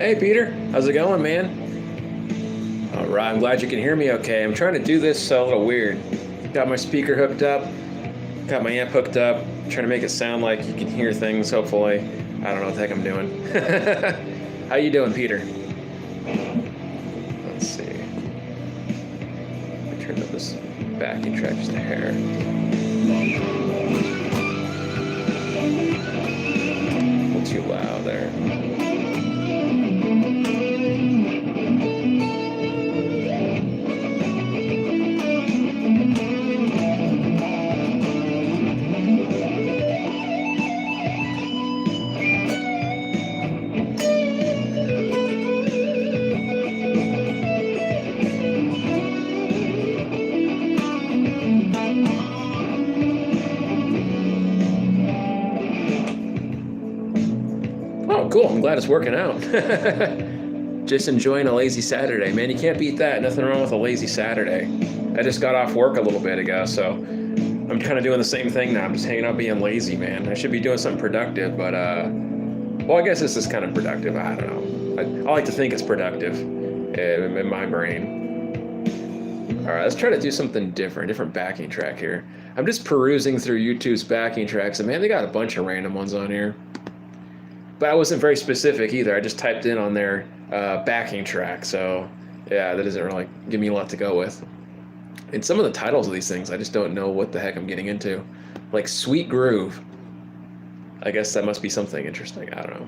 Hey, Peter. How's it going, man? All right. I'm glad you can hear me okay. I'm trying to do this a little weird. Got my speaker hooked up. Got my amp hooked up. Trying to make it sound like you can hear things, hopefully. I don't know what the heck I'm doing. How you doing, Peter? Let's see. Let me turn up this backing track just a hair. A little too loud there. Cool, I'm glad it's working out. Just enjoying a lazy Saturday. Man, you can't beat that. Nothing wrong with a lazy Saturday. I just got off work a little bit ago, so I'm kind of doing the same thing now. I'm just hanging out being lazy, man. I should be doing something productive, but, well, I guess this is kind of productive. I don't know. I like to think it's productive in my brain. All right, let's try to do something different backing track here. I'm just perusing through YouTube's backing tracks, and man, they got a bunch of random ones on here. But I wasn't very specific either. I just typed in on their backing track. So, yeah, that doesn't really give me a lot to go with. And some of the titles of these things, I just don't know what the heck I'm getting into. Like Sweet Groove. I guess that must be something interesting. I don't know.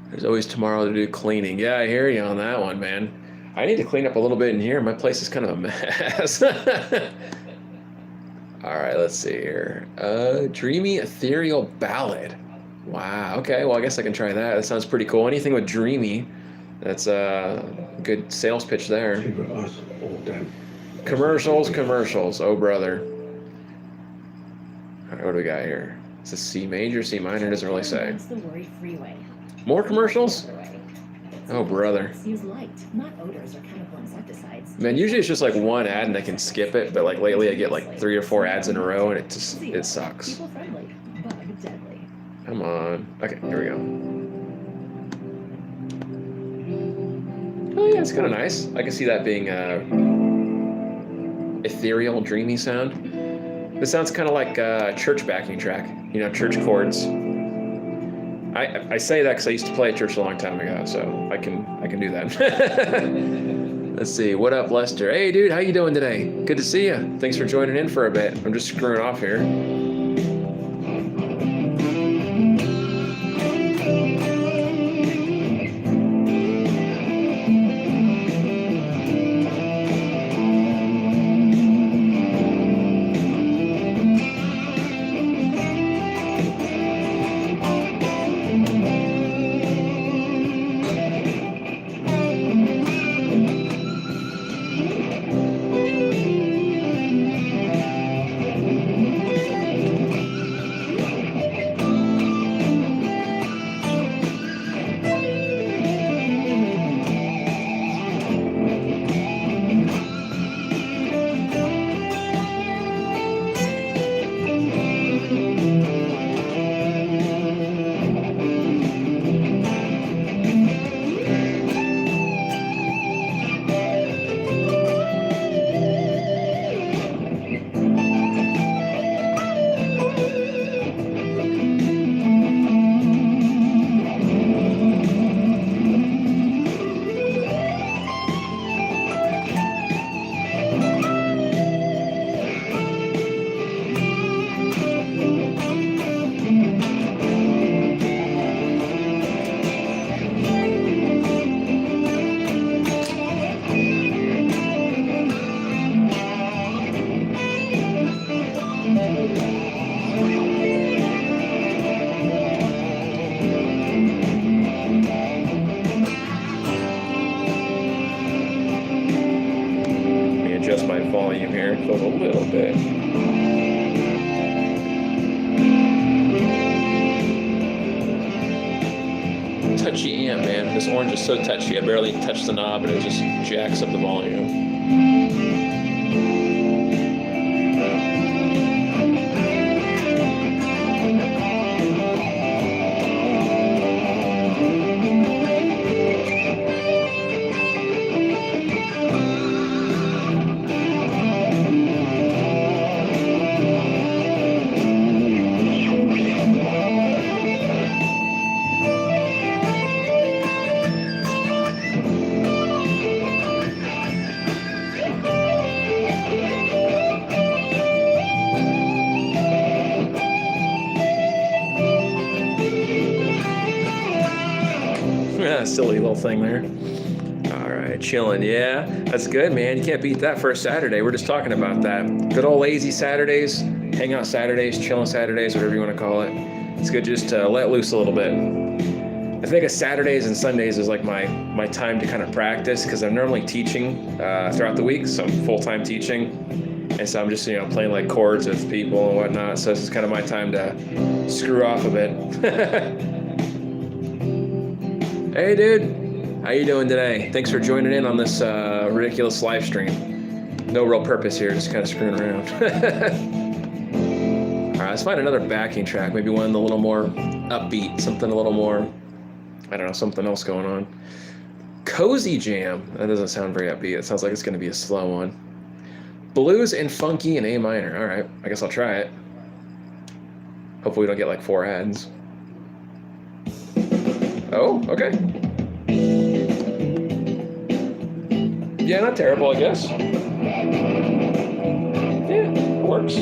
There's always tomorrow to do cleaning. Yeah, I hear you on that one, man. I need to clean up a little bit in here. My place is kind of a mess. All right, let's see here. Dreamy Ethereal Ballad. Wow, okay, well, I guess I can try that. That sounds pretty cool. Anything with dreamy, that's a good sales pitch there. Commercials, oh brother. All right, what do we got here? Is this C major, C minor? It doesn't really say. More commercials? Oh brother. Use light, not odors or chemical insecticides. Man, usually it's just like one ad and I can skip it, but like lately I get like 3 or 4 ads in a row and it sucks. People friendly, bug deadly. Come on. Okay, here we go. Oh yeah, it's kind of nice. I can see that being a ethereal, dreamy sound. This sounds kind of like a church backing track. You know, church chords. I say that because I used to play at church a long time ago, so I can do that. Let's see. What up, Lester? Hey, dude, how you doing today? Good to see you. Thanks for joining in for a bit. I'm just screwing off here. Volume here a little bit. Touchy amp, man. This orange is so touchy. I barely touch the knob and it just jacks up the volume. silly little thing there. All right, chilling. Yeah, that's good, man. You can't beat that for a Saturday. We're just talking about that. Good old lazy Saturdays, hangout Saturdays, chilling Saturdays, whatever you want to call it. It's good just to let loose a little bit. I think of Saturdays and Sundays is like my time to kind of practice, because I'm normally teaching throughout the week, so I'm full-time teaching, and so I'm just playing like chords with people and whatnot. So this is kind of my time to screw off a bit. Hey, dude, how you doing today? Thanks for joining in on this ridiculous live stream. No real purpose here, just kind of screwing around. All right, let's find another backing track, maybe one a little more upbeat, something a little more, I don't know, something else going on. Cozy Jam. That doesn't sound very upbeat. It sounds like it's going to be a slow one. Blues and funky in A minor. All right, I guess I'll try it. Hopefully we don't get like 4 ads. Oh, okay. Yeah, not terrible, I guess. Yeah, it works.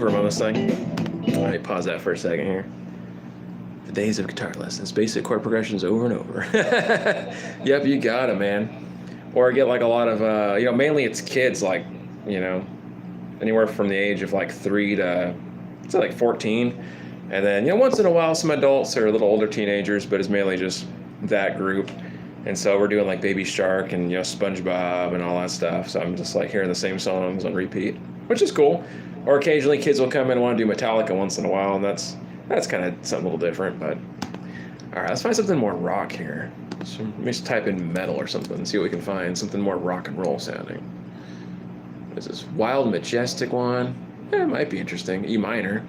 On this thing. All right, pause that for a second here. The days of guitar lessons, basic chord progressions over and over. Yep, you got it, man. Or I get like a lot of, mainly it's kids, like, anywhere from the age of like 3 to, say like 14. And then, once in a while, some adults or a little older teenagers, but it's mainly just that group. And so we're doing like Baby Shark and, SpongeBob and all that stuff. So I'm just like hearing the same songs on repeat, which is cool. Or occasionally kids will come in and want to do Metallica once in a while, and that's kind of something a little different. But all right, let's find something more rock here. So let me just type in metal or something and see what we can find. Something more rock and roll sounding. What is this? Wild Majestic one? It might be interesting. E minor.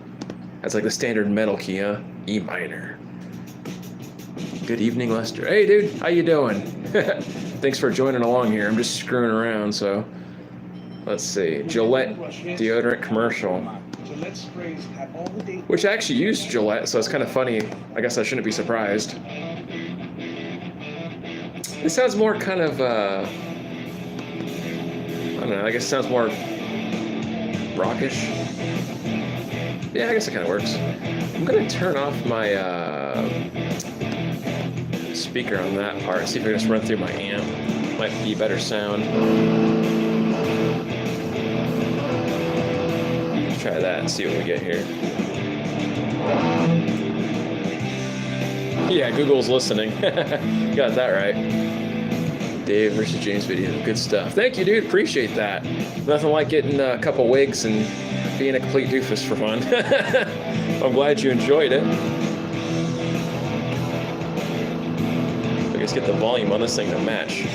That's like the standard metal key, huh? E minor. Good evening, Lester. Hey, dude, how you doing? Thanks for joining along here. I'm just screwing around, so. Let's see, Gillette deodorant commercial, which I actually used Gillette, so it's kind of funny. I guess I shouldn't be surprised. It sounds more kind of, I don't know, I guess it sounds more rockish. Yeah, I guess it kind of works. I'm going to turn off my speaker on that part, see if I can just run through my amp. Might be better sound. Try that and see what we get here. Yeah, Google's listening. Got that right. Dave versus James video. Good stuff. Thank you, dude. Appreciate that. Nothing like getting a couple wigs and being a complete doofus for fun. I'm glad you enjoyed it. I guess get the volume on this thing to match.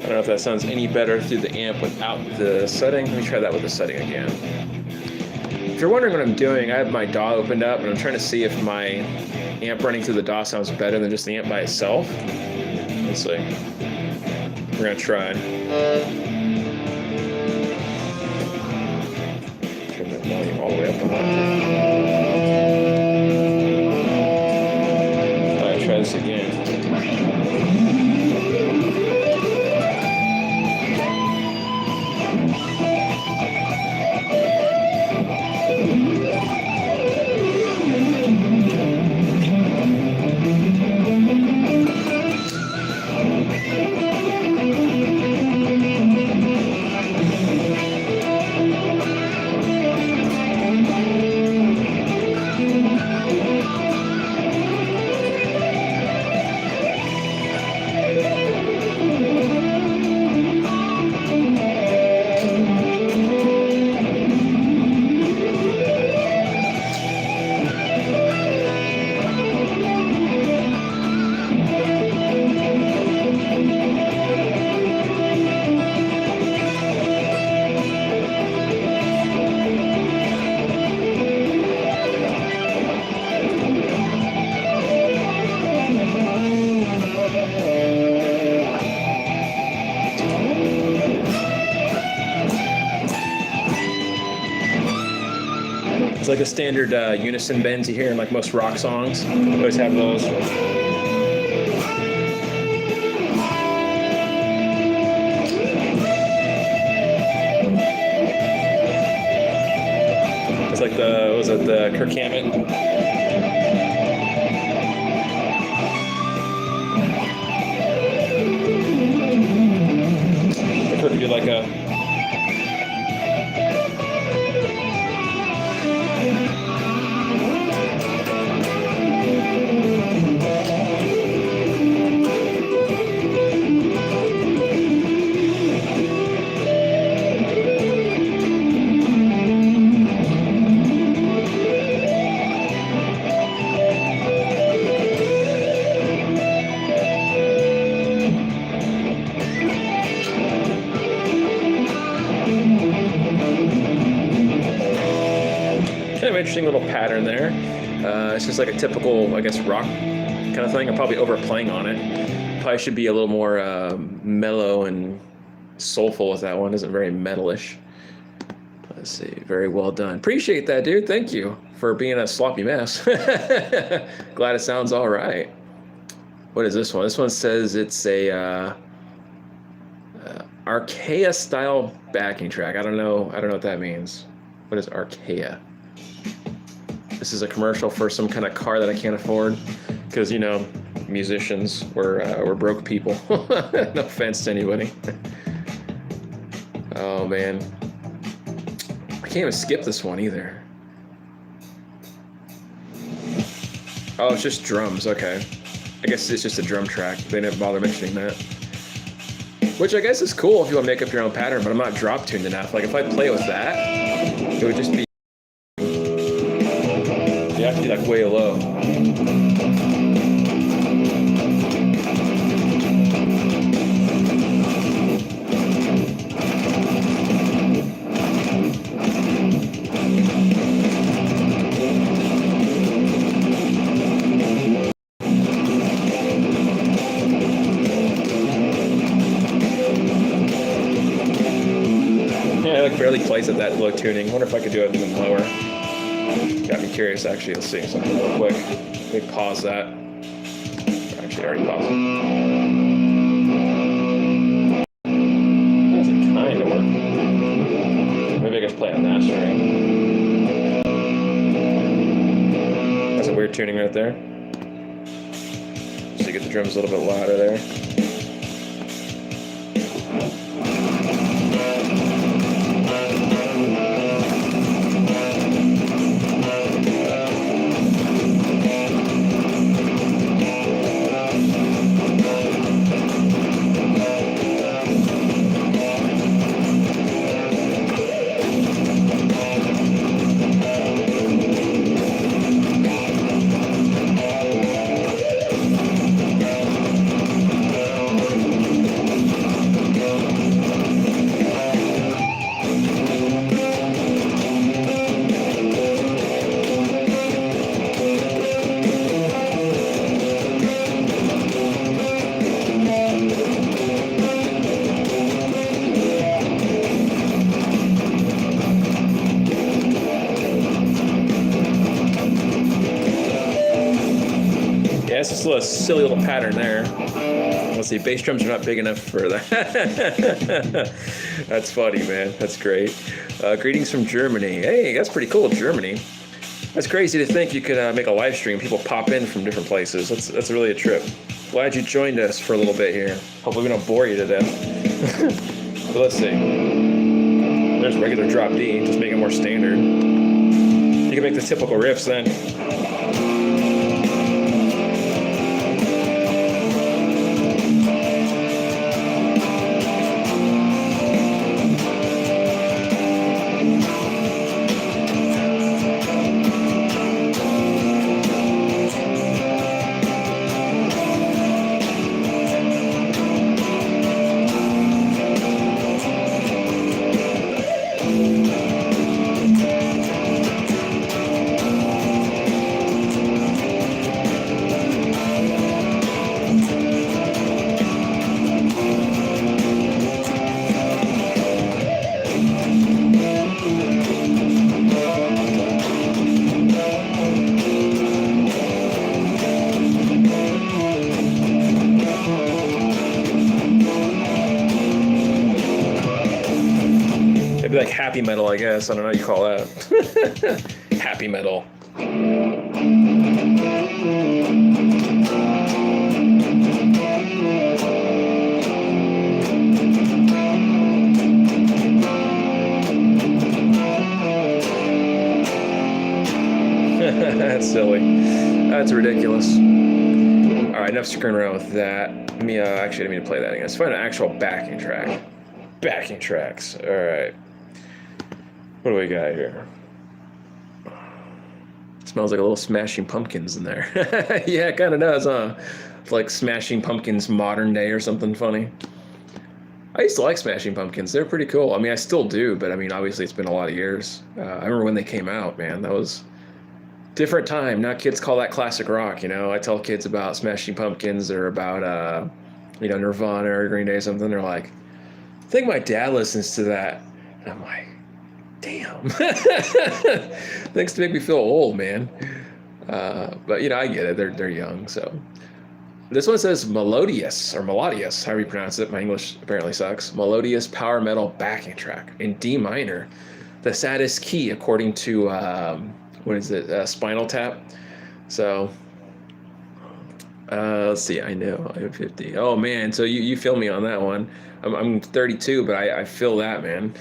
don't know if that sounds any better through the amp without the setting. Let me try that with the setting again. If you're wondering what I'm doing, I have my DAW opened up and I'm trying to see if my amp running through the DAW sounds better than just the amp by itself. Let's see. We're gonna try. Turn that volume all the way up on that. All right, try this again. It's like the standard unison bends you hear in like most rock songs. We always have those. It's like the Kirk Hammett? It could be like a kind of interesting little pattern there. It's just like a typical, I guess, rock kind of thing. I'm probably overplaying on it. Probably should be a little more mellow and soulful with that one. Isn't very metalish. Let's see. Very well done. Appreciate that, dude. Thank you for being a sloppy mess. Glad it sounds all right. What is this one? This one says it's a Archaea style backing track. I don't know what that means. What is Archaea? This is a commercial for some kind of car that I can't afford because, you know, musicians, we're broke people. No offense to anybody. Oh man, I can't even skip this one either. Oh, it's just drums. Okay, I guess it's just a drum track. They didn't bother mentioning that, which I guess is cool if you want to make up your own pattern. But I'm not drop tuned enough. Like if I play with that, it would just be. You have to be like way low. Yeah, it like barely plays at that low tuning. I wonder if I could do it even lower. Got me curious, actually. Let's see something real quick. Let me pause that. Actually, I already paused it. Doesn't kind of work. Maybe I can play on that string. That's a weird tuning right there. So you get the drums a little bit louder there. Just a little silly little pattern there. Let's see, bass drums are not big enough for that. That's funny, man. That's great. Greetings from Germany. Hey, that's pretty cool, Germany. That's crazy to think you could make a live stream. People pop in from different places. That's really a trip. Glad you joined us for a little bit here. Hopefully we don't bore you to death. But let's see. There's regular drop D, just make it more standard. You can make the typical riffs then. Like happy metal, I guess. I don't know what you call that. Happy metal. That's silly. That's ridiculous. All right, enough screwing around with that. Let me actually, I didn't mean to play that again. Let's find an actual backing track. Backing tracks. All right. What do we got here? Smells like a little Smashing Pumpkins in there. Yeah, it kind of does, huh? It's like Smashing Pumpkins modern day or something funny. I used to like Smashing Pumpkins. They're pretty cool. I mean, I still do, but I mean, obviously it's been a lot of years. I remember when they came out, man. That was different time. Now kids call that classic rock, you know? I tell kids about Smashing Pumpkins or about, you know, Nirvana or Green Day or something. They're like, I think my dad listens to that. And I'm like, damn. Thanks to make me feel old, man. But you know, I get it. They're young, so. This one says melodious or melodious, however you pronounce it. My English apparently sucks. Melodious power metal backing track in D minor, the saddest key according to what is it? Spinal Tap. So let's see. I know I'm 50. Oh man, so you feel me on that one. I'm 32, but I feel that, man.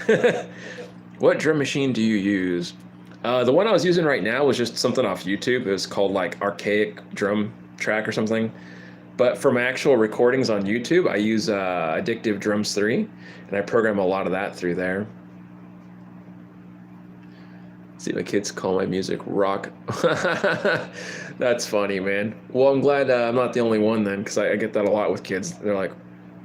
What drum machine do you use? The one I was using right now was just something off YouTube. It was called like Archaic Drum Track or something. But for my actual recordings on YouTube, I use Addictive Drums 3, and I program a lot of that through there. See, my kids call my music rock. That's funny, man. Well, I'm glad I'm not the only one then, because I get that a lot with kids. They're like,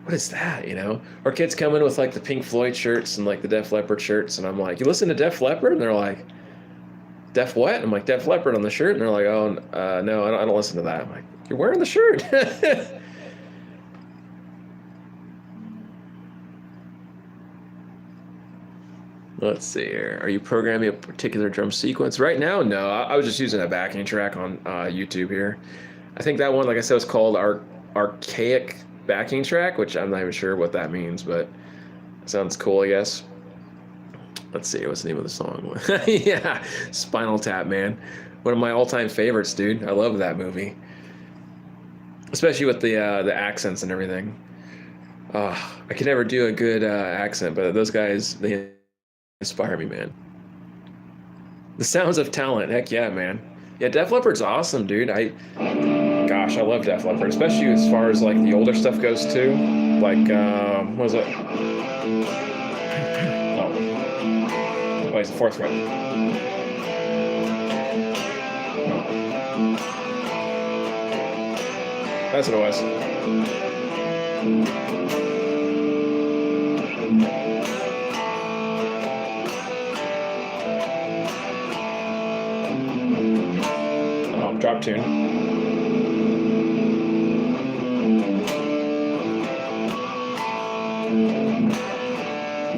what is that, you know? Or kids come in with like the Pink Floyd shirts and like the Def Leppard shirts, and I'm like, you listen to Def Leppard? And they're like, Def what? And I'm like, Def Leppard on the shirt. And they're like, oh, no, I don't listen to that. I'm like, you're wearing the shirt. Let's see here. Are you programming a particular drum sequence? Right now, no. I was just using a backing track on YouTube here. I think that one, like I said, was called Archaic Backing Track, which I'm not even sure what that means, but it sounds cool, I guess. Let's see, what's the name of the song? Yeah, Spinal Tap, man. One of my all-time favorites, dude. I love that movie. Especially with the accents and everything. I could never do a good accent, but those guys, they inspire me, man. The Sounds of Talent, heck yeah, man. Yeah, Def Leppard's awesome, dude. Gosh, I love Def Leppard, especially as far as like the older stuff goes too. Like, what was it? Oh, it's the fourth fret. That's what it was. Oh, drop tune.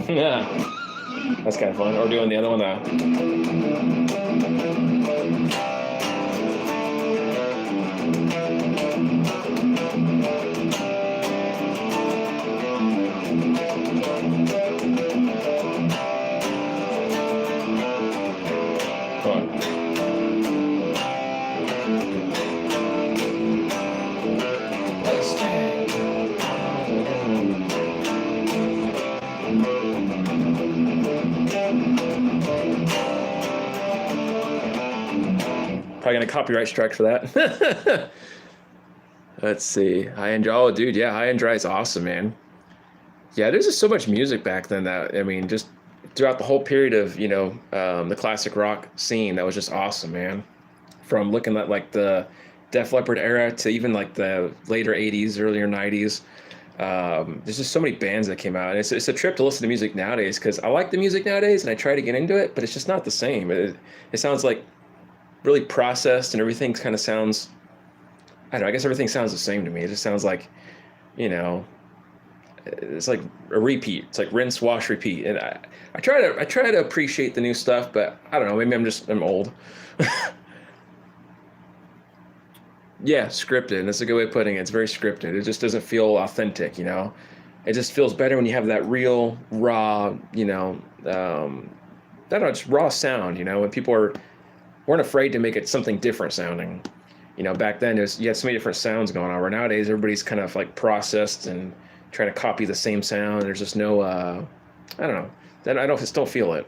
Yeah, that's kind of fun. Or doing the other one now. Hold on. Probably gonna copyright strike for that. Let's see. High end. Oh, dude, yeah, high end dry is awesome, man. Yeah, there's just so much music back then that I mean, just throughout the whole period of the classic rock scene, that was just awesome, man. From looking at like the Def Leppard era to even like the later '80s, earlier '90s. There's just so many bands that came out, and it's a trip to listen to music nowadays because I like the music nowadays and I try to get into it, but it's just not the same. It sounds like really processed and everything kind of sounds, I don't know, I guess everything sounds the same to me. It just sounds like, you know, it's like a repeat. It's like rinse, wash, repeat. And I try to appreciate the new stuff, but I don't know, maybe I'm old. Yeah, scripted. That's a good way of putting it. It's very scripted. It just doesn't feel authentic, you know. It just feels better when you have that real, raw, I don't know, just raw sound, you know, when people weren't afraid to make it something different sounding. You know, back then you had so many different sounds going on. Where nowadays everybody's kind of like processed and trying to copy the same sound. There's just no, I don't know. Then I still feel it.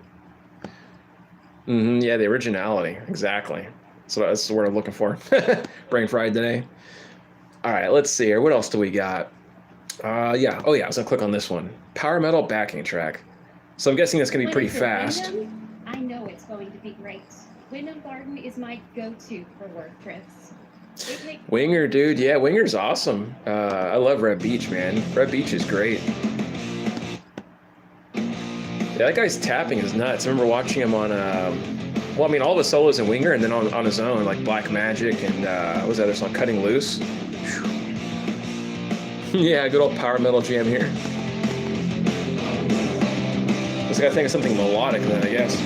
Yeah, the originality, exactly. So that's the word I'm looking for. Brain fried today. All right, let's see here. What else do we got? Yeah. Oh yeah, I was gonna click on this one. Power metal backing track. So I'm guessing that's gonna be pretty fast. Wyndham, I know it's going to be great. Wyndham Garden is my go-to for work trips. Winger, dude. Yeah, Winger's awesome. I love Red Beach, man. Red Beach is great. Yeah, that guy's tapping is nuts. I remember watching him on, well, I mean, all the solos in Winger and then on his own, like Black Magic and, what was that other song, Cutting Loose? Yeah, good old power metal jam here. Just gotta think of something melodic then, I guess.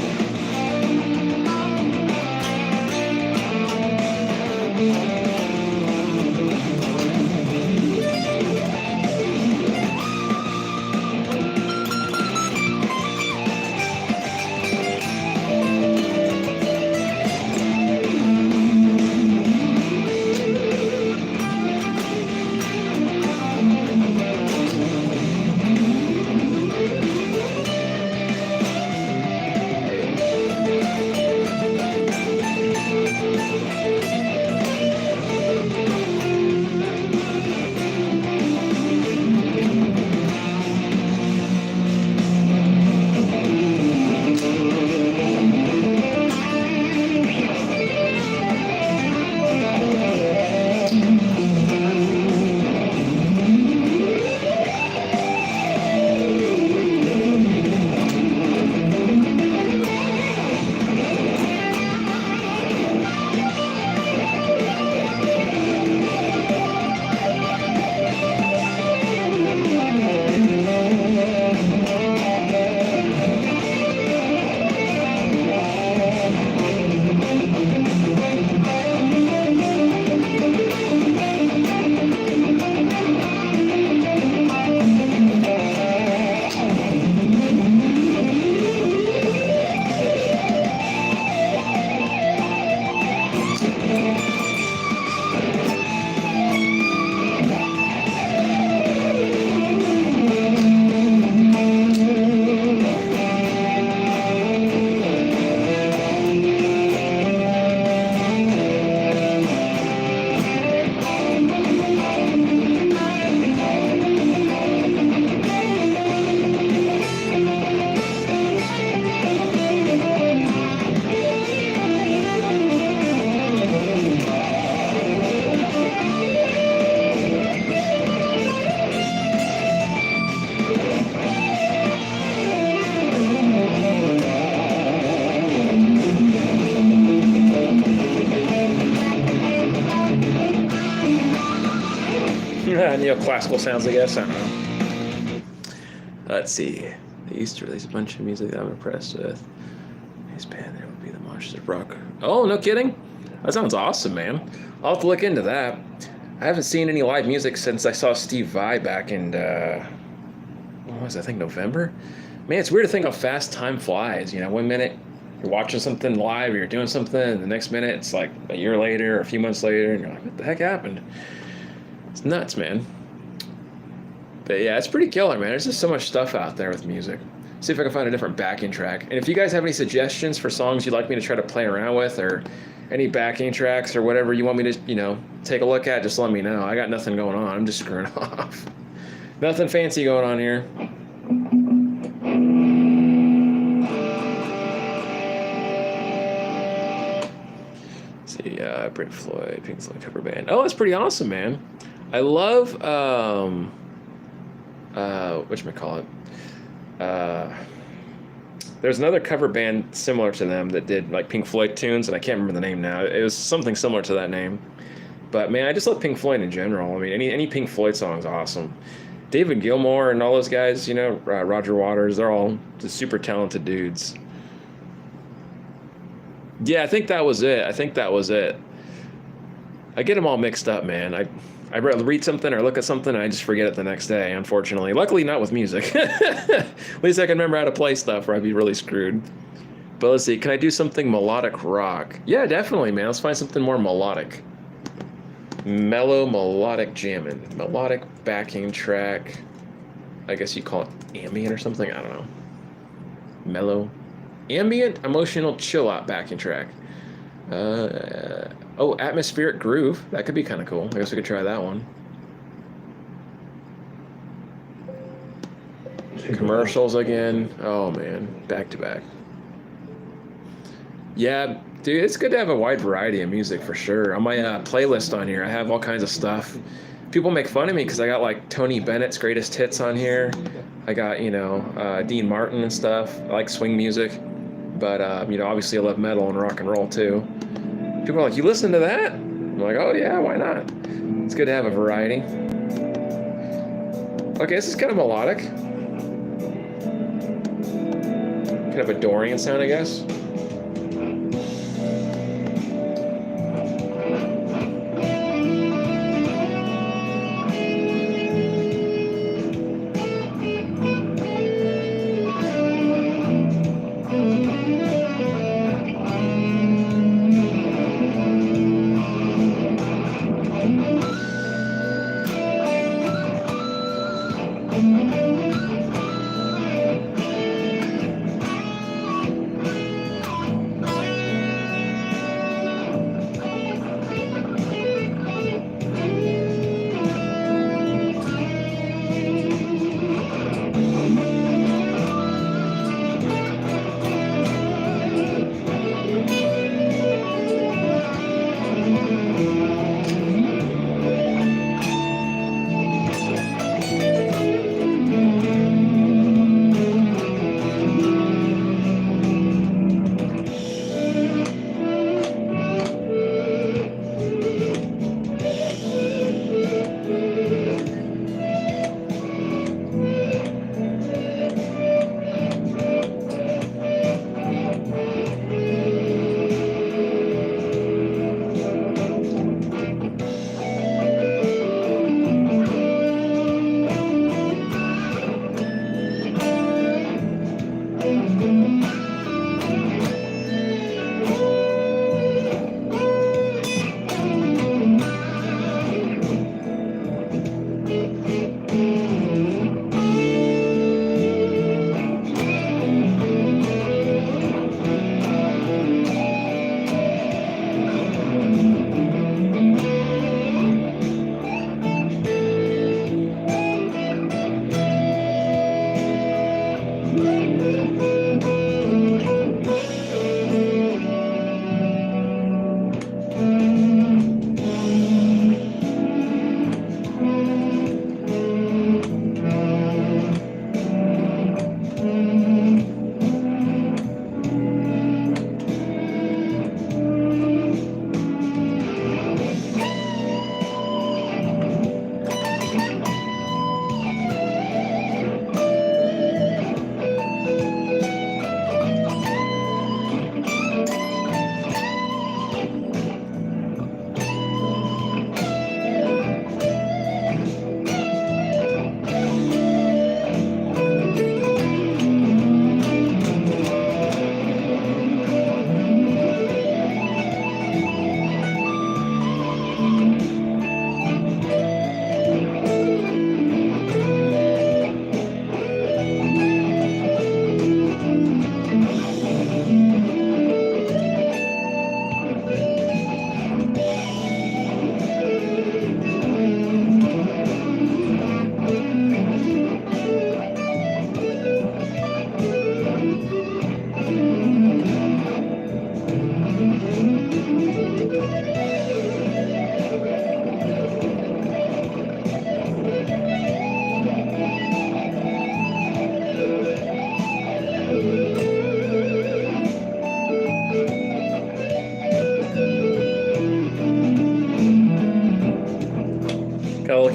Neoclassical sounds, I guess. I don't know. Let's see. They used to release a bunch of music that I'm impressed with. His band, there would be the Monsters of Rock. Oh, no kidding? That sounds awesome, man. I'll have to look into that. I haven't seen any live music since I saw Steve Vai back in, when was it? I think November. Man, it's weird to think how fast time flies. You know, 1 minute you're watching something live, or you're doing something, and the next minute it's like a year later, or a few months later, and you're like, what the heck happened? It's nuts, man. But yeah, it's pretty killer, man. There's just so much stuff out there with music. See if I can find a different backing track. And if you guys have any suggestions for songs you'd like me to try to play around with, or any backing tracks or whatever you want me to, you know, take a look at, just let me know. I got nothing going on. I'm just screwing off. Nothing fancy going on here. Let's see, Pink Floyd cover band. Oh, that's pretty awesome, man. I love, whatchamacallit? There's another cover band similar to them that did like Pink Floyd tunes, and I can't remember the name now. It was something similar to that name. But man, I just love Pink Floyd in general. I mean, any Pink Floyd song is awesome. David Gilmour and all those guys, you know, Roger Waters, they're all just super talented dudes. Yeah, I think that was it. I get them all mixed up, man. I read something or look at something and I just forget it the next day, unfortunately. Luckily, not with music. At least I can remember how to play stuff, or I'd be really screwed. But let's see, can I do something melodic rock? Yeah, definitely, man. Let's find something more melodic. Mellow melodic jamming. Melodic backing track. I guess you call it ambient or something. I don't know. Mellow. Ambient emotional chill out backing track. Oh, atmospheric groove. That could be kind of cool. I guess we could try that one. Commercials again. Oh man, back to back. Yeah, dude, it's good to have a wide variety of music for sure. On my playlist on here, I have all kinds of stuff. People make fun of me because I got like Tony Bennett's greatest hits on here. I got, you know, Dean Martin and stuff. I like swing music, but you know, obviously I love metal and rock and roll too. People are like, you listen to that? I'm like, oh yeah, why not? It's good to have a variety. Okay, this is kind of melodic. Kind of a Dorian sound, I guess.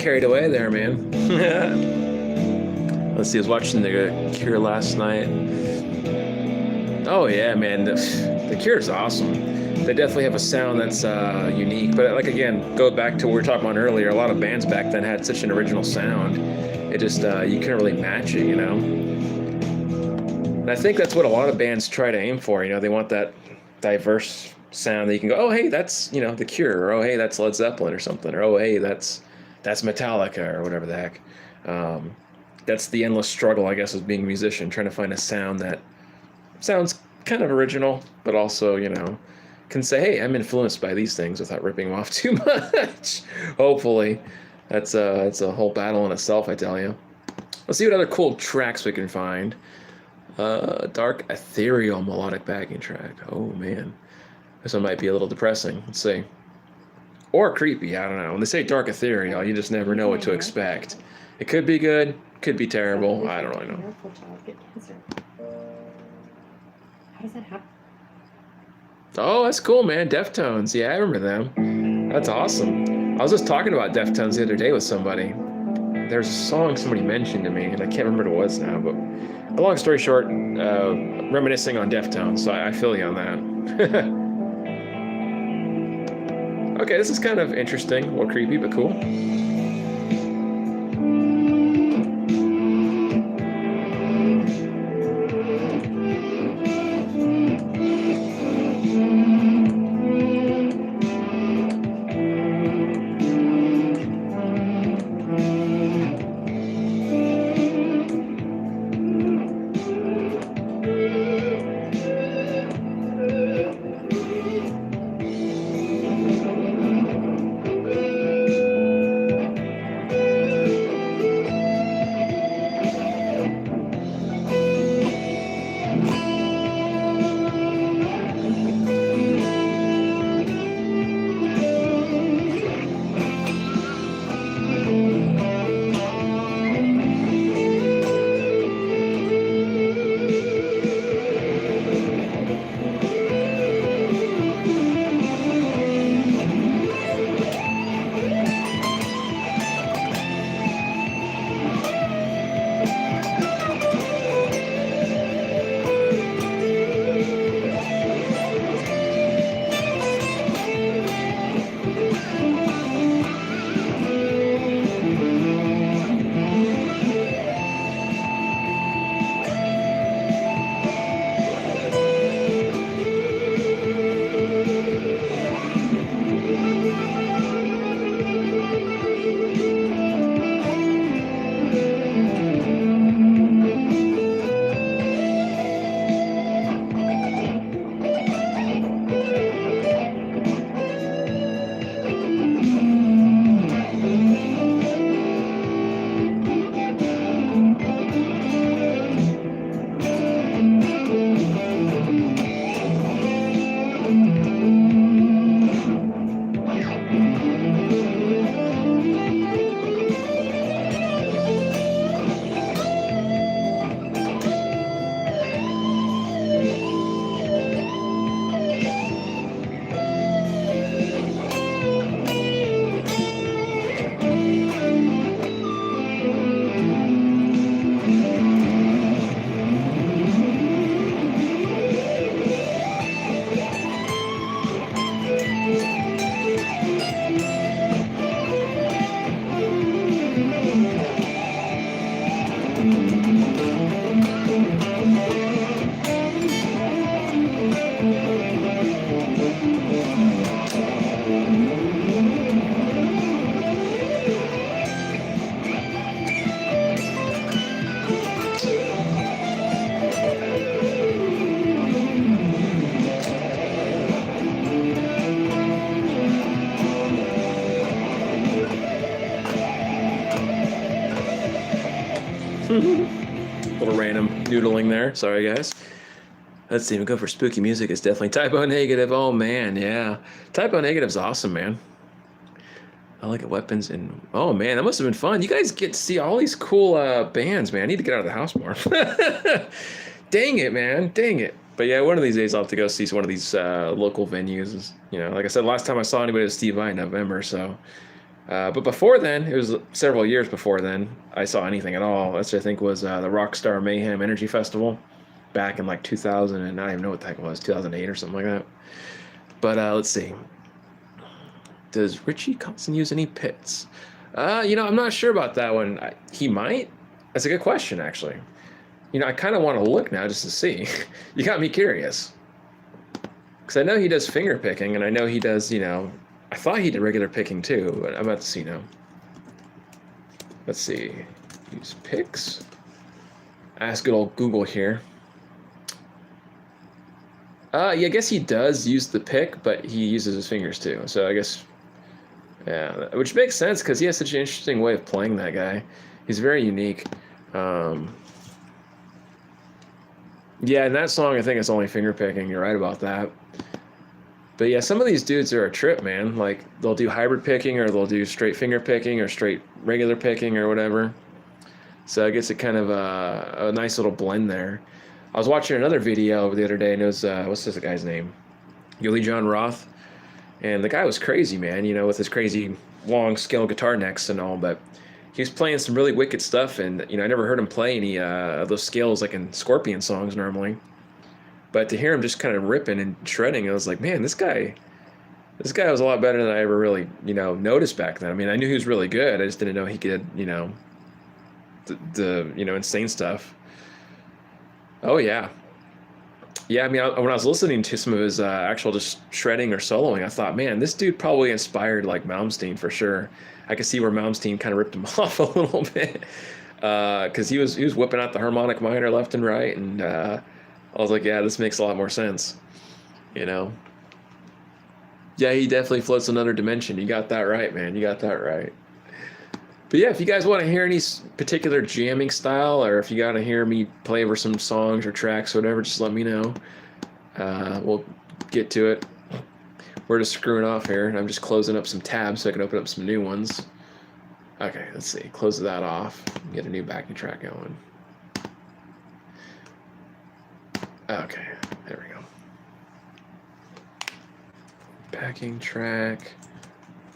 carried away there, man. Let's see, I was watching The Cure last night. Oh yeah, man, the Cure is awesome. They definitely have a sound that's unique. But like again, go back to what we were talking about earlier. A lot of bands back then had such an original sound. It just you couldn't really match it, you know. And I think that's what a lot of bands try to aim for. You know, they want that diverse sound that you can go, oh hey, that's The Cure, or oh hey, that's Led Zeppelin or something, or oh hey, that's Metallica or whatever the heck. That's the endless struggle, I guess, as being a musician, trying to find a sound that sounds kind of original, but also, can say, hey, I'm influenced by these things without ripping them off too much. Hopefully. That's a whole battle in itself, I tell you. Let's see what other cool tracks we can find. Dark, ethereal, melodic backing track. Oh, man. This one might be a little depressing. Let's see. Or creepy, I don't know. When they say dark, ethereal, you just never know what to expect. It could be good, could be terrible. I don't really know. How does that happen? Oh, that's cool, man. Deftones. Yeah, I remember them. That's awesome. I was just talking about Deftones the other day with somebody. There's a song somebody mentioned to me, and I can't remember what it was now, but a long story short, reminiscing on Deftones, so I feel you on that. Okay, this is kind of interesting, a little creepy, but cool. Little random noodling there. Sorry, guys. Let's see. We go for spooky music. It's definitely Typo Negative. Oh, man. Yeah. Typo Negative's awesome, man. I like weapons and... Oh, man. That must have been fun. You guys get to see all these cool bands, man. I need to get out of the house more. Dang it, man. Dang it. But yeah, one of these days I'll have to go see one of these local venues. You know, like I said, last time I saw anybody was Steve Vai in November, so But before then, it was several years before then, I saw anything at all. That's, I think, was the Rockstar Mayhem Energy Festival back in like 2000, and I don't even know what the heck it was, 2008 or something like that. But let's see. Does Richie Kotzen use any pits? I'm not sure about that one. He might. That's a good question, actually. I kind of want to look now just to see. You got me curious. Because I know he does finger picking, and I know he does, I thought he did regular picking too, but I'm about to see now. Let's see. Use picks. Ask good old Google here. Yeah, I guess he does use the pick, but he uses his fingers too. So I guess, yeah, which makes sense because he has such an interesting way of playing that guy. He's very unique. Yeah, in that song, I think it's only finger picking. You're right about that. But yeah, some of these dudes are a trip, man. Like, they'll do hybrid picking, or they'll do straight finger picking, or straight regular picking, or whatever. So I guess it kind of a nice little blend there. I was watching another video the other day, and it was, what's this guy's name? Yuli John Roth. And the guy was crazy, man, with his crazy long scale guitar necks and all, but he was playing some really wicked stuff, and, I never heard him play any of those scales like in Scorpion songs normally. But to hear him just kind of ripping and shredding, I was like, man, this guy was a lot better than I ever really, noticed back then. I mean, I knew he was really good. I just didn't know he could, the insane stuff. Oh, yeah. Yeah, I mean, when I was listening to some of his actual just shredding or soloing, I thought, man, this dude probably inspired like Malmsteen for sure. I could see where Malmsteen kind of ripped him off a little bit, because he was whipping out the harmonic minor left and right, and I was like, yeah, this makes a lot more sense, Yeah, he definitely floats another dimension. You got that right, man. You got that right. But yeah, if you guys want to hear any particular jamming style, or if you got to hear me play over some songs or tracks or whatever, just let me know. We'll get to it. We're just screwing off here, and I'm just closing up some tabs so I can open up some new ones. Okay, let's see. Close that off. Get a new backing track going. Okay, there we go. Backing track,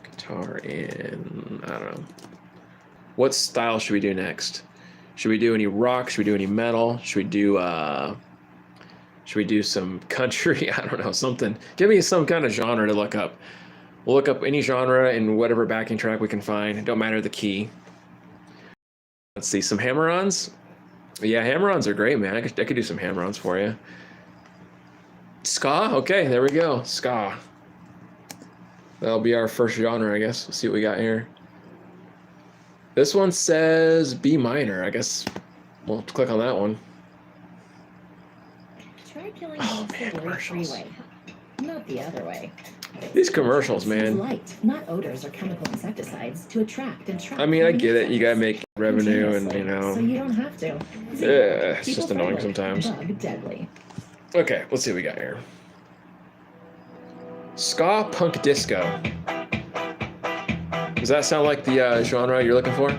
guitar in, I don't know. What style should we do next? Should we do any rock? Should we do any metal? Should we do some country? I don't know, something. Give me some kind of genre to look up. We'll look up any genre and whatever backing track we can find. It don't matter the key. Let's see, some hammer-ons. Yeah, hammer-ons are great, man. I could do some hammer-ons for you. Ska? Okay, there we go. Ska. That'll be our first genre, I guess. Let's see what we got here. This one says B minor. I guess we'll click on that one. Try killing Oh, man, the commercials. freeway, not the other way. These commercials, man. Light, not odors or chemical insecticides, to attract and trap. I mean, I get it. You gotta make revenue, and So you don't have to. yeah, it's just annoying sometimes. Bug deadly. Okay, let's see what we got here. Ska punk disco. Does that sound like the genre you're looking for?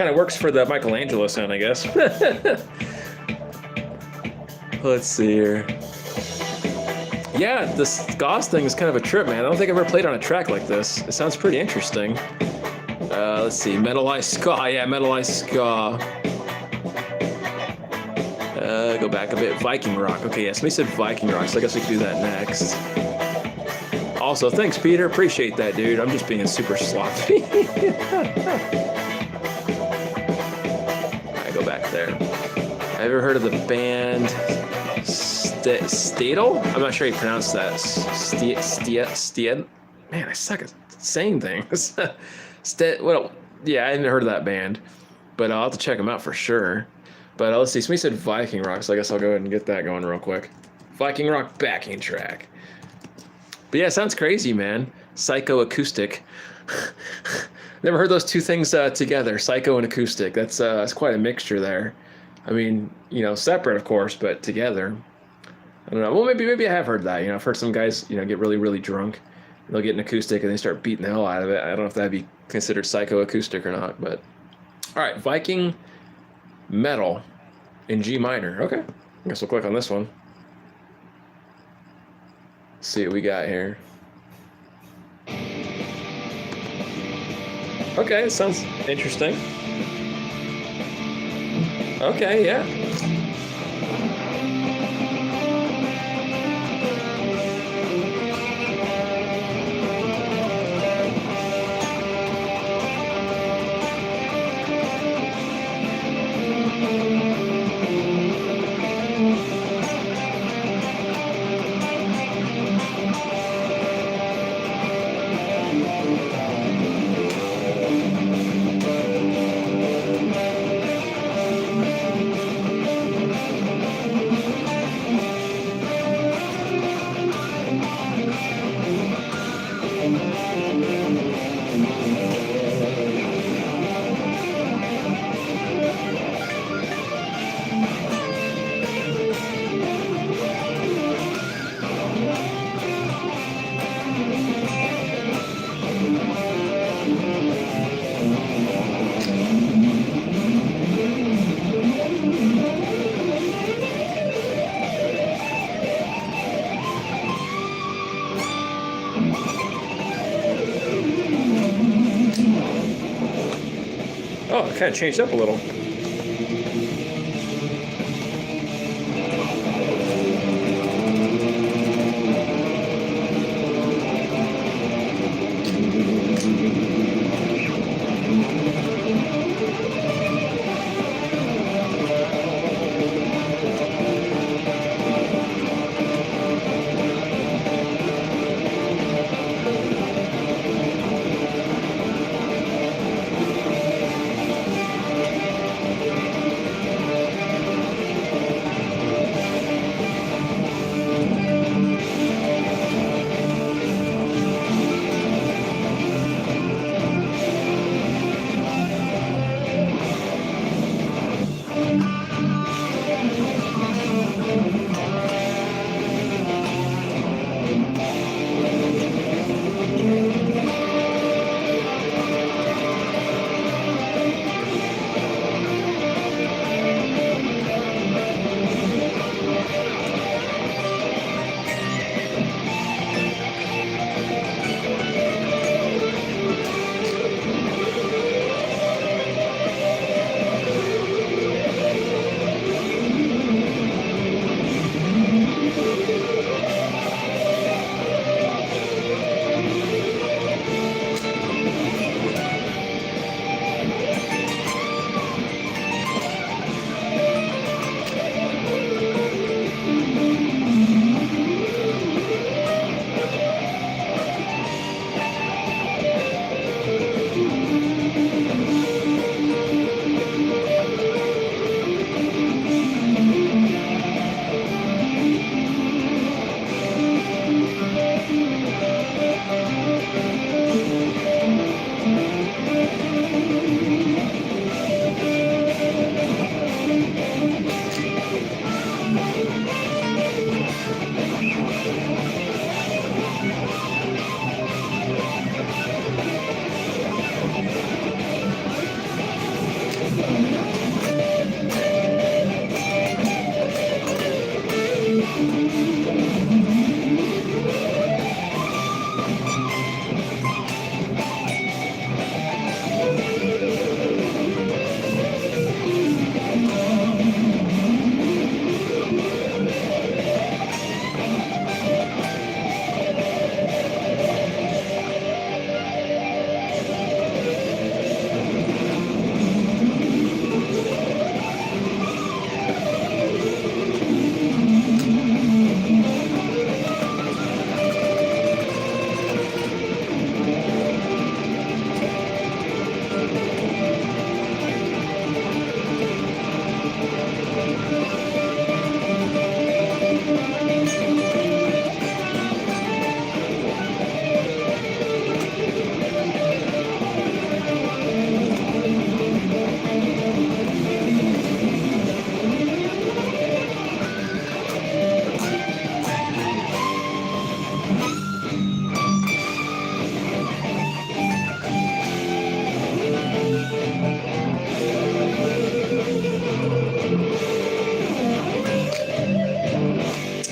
kind of works for the Michelangelo sound, I guess. Let's see here. Yeah, this Gauss thing is kind of a trip, man. I don't think I've ever played on a track like this. It sounds pretty interesting. Let's see, Metalized Ska. Yeah, Metalized Ska. Go back a bit. Viking Rock. Okay, yeah, somebody said Viking Rock, so I guess we can do that next. Also, thanks, Peter. Appreciate that, dude. I'm just being super sloppy. I go back there. Have you ever heard of the band Stadel? I'm not sure how you pronounce that. Stied? Man, I suck at saying things. Well, yeah, I haven't heard of that band, but I'll have to check them out for sure. But let's see, somebody said Viking Rock, so I guess I'll go ahead and get that going real quick. Viking Rock backing track. But yeah, it sounds crazy, man. Psycho acoustic. Never heard those two things together, psycho and acoustic. That's quite a mixture there. I mean, you know, separate, of course, but together. I don't know. Well, maybe I have heard that. You know, I've heard some guys, you know, get really, really drunk. They'll get an acoustic and they start beating the hell out of it. I don't know if that'd be considered psychoacoustic or not, but all right, Viking metal in G minor. Okay, I guess we'll click on this one. See what we got here. Okay, it sounds interesting. Okay, yeah. Oh, it kind of changed up a little.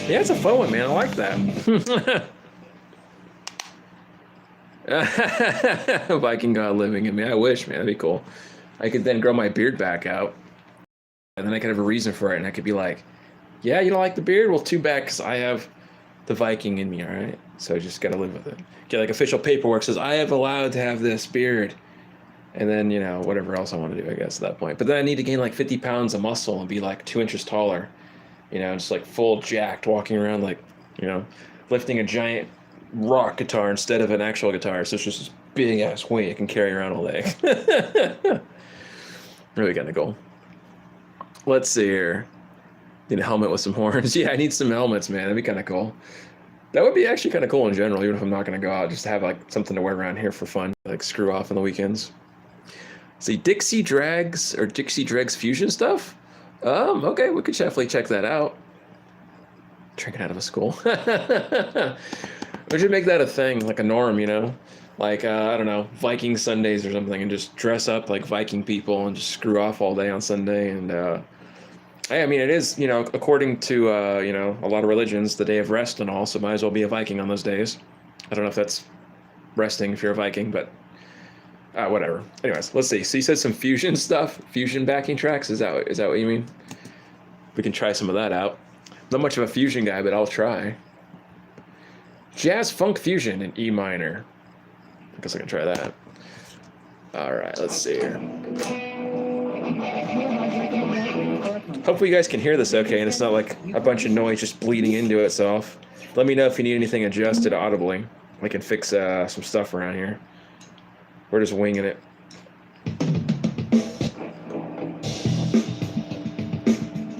Yeah, it's a fun one, man. I like that. Viking God living in me. I wish, man. That'd be cool. I could then grow my beard back out, and then I could have a reason for it, and I could be like, yeah, you don't like the beard? Well, too bad, because I have the Viking in me, all right? So I just got to live with it. Get like official paperwork says I have allowed to have this beard. And then, you know, whatever else I want to do, I guess, at that point. But then I need to gain like 50 pounds of muscle and be like 2 inches taller. You know, just like full jacked, walking around like, you know, lifting a giant rock guitar instead of an actual guitar. So it's just this big ass weight I can carry around all day. Really kind of cool. Let's see here. Need a helmet with some horns. Yeah, I need some helmets, man. That'd be kind of cool. That would be actually kind of cool in general, even if I'm not going to go out. Just to have like something to wear around here for fun, like screw off on the weekends. See, Dixie Dregs Fusion stuff? Okay, we could definitely check that out. Drinking out of a school. We should make that a thing, like a norm, you know? Like, I don't know, Viking Sundays or something, and just dress up like Viking people and just screw off all day on Sunday. And, hey, I mean, it is, you know, according to, you know, a lot of religions, the day of rest and all, so might as well be a Viking on those days. I don't know if that's resting if you're a Viking, but whatever. Anyways, let's see. So you said some fusion stuff, fusion backing tracks. Is that what you mean? We can try some of that out. Not much of a fusion guy, but I'll try. Jazz funk fusion in E minor. I guess I can try that. All right, let's see here. Hopefully you guys can hear this okay, and it's not like a bunch of noise just bleeding into itself. Let me know if you need anything adjusted audibly. I can fix some stuff around here. We're just winging it.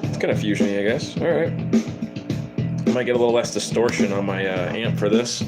It's kind of fusion-y, I guess. All right. I might get a little less distortion on my amp for this.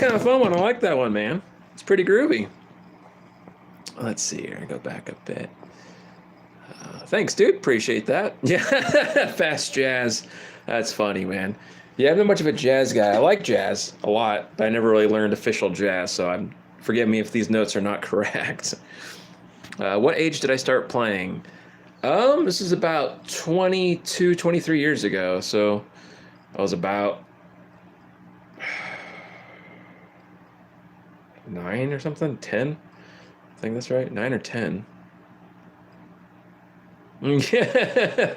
kind of a fun one. I like that one, man. It's pretty groovy. Let's see here. Go back a bit. Thanks, dude. Appreciate that. Yeah, fast jazz. That's funny, man. Yeah, I'm not much of a jazz guy. I like jazz a lot, but I never really learned official jazz, so forgive me if these notes are not correct. What age did I start playing? This is about 22, 23 years ago, so I was about 9 or something, 10. I think that's right, 9 or 10. Yeah,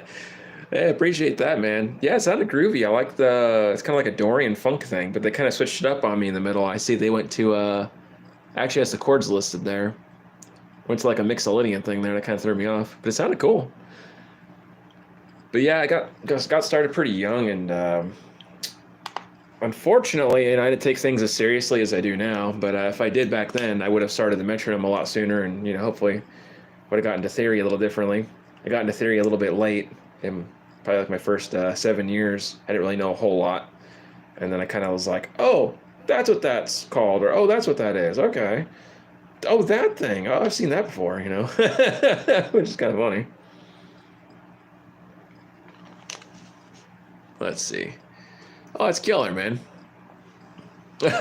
I appreciate that, man. Yeah, it sounded groovy. I like it's kind of like a Dorian funk thing, but they kind of switched it up on me in the middle. I see they went to, actually has the chords listed there. Went to like a Mixolydian thing there, that kind of threw me off, but it sounded cool. But yeah, I got started pretty young, and unfortunately, I didn't take things as seriously as I do now. But if I did back then, I would have started the metronome a lot sooner, and hopefully would have gotten to theory a little differently. I got into theory a little bit late, in probably like my first 7 years. I didn't really know a whole lot, and then I kind of was like, oh, that's what that's called, or oh, that's what that is. Okay. Oh, that thing. Oh, I've seen that before, which is kind of funny. Let's see. Oh, it's killer, man. You're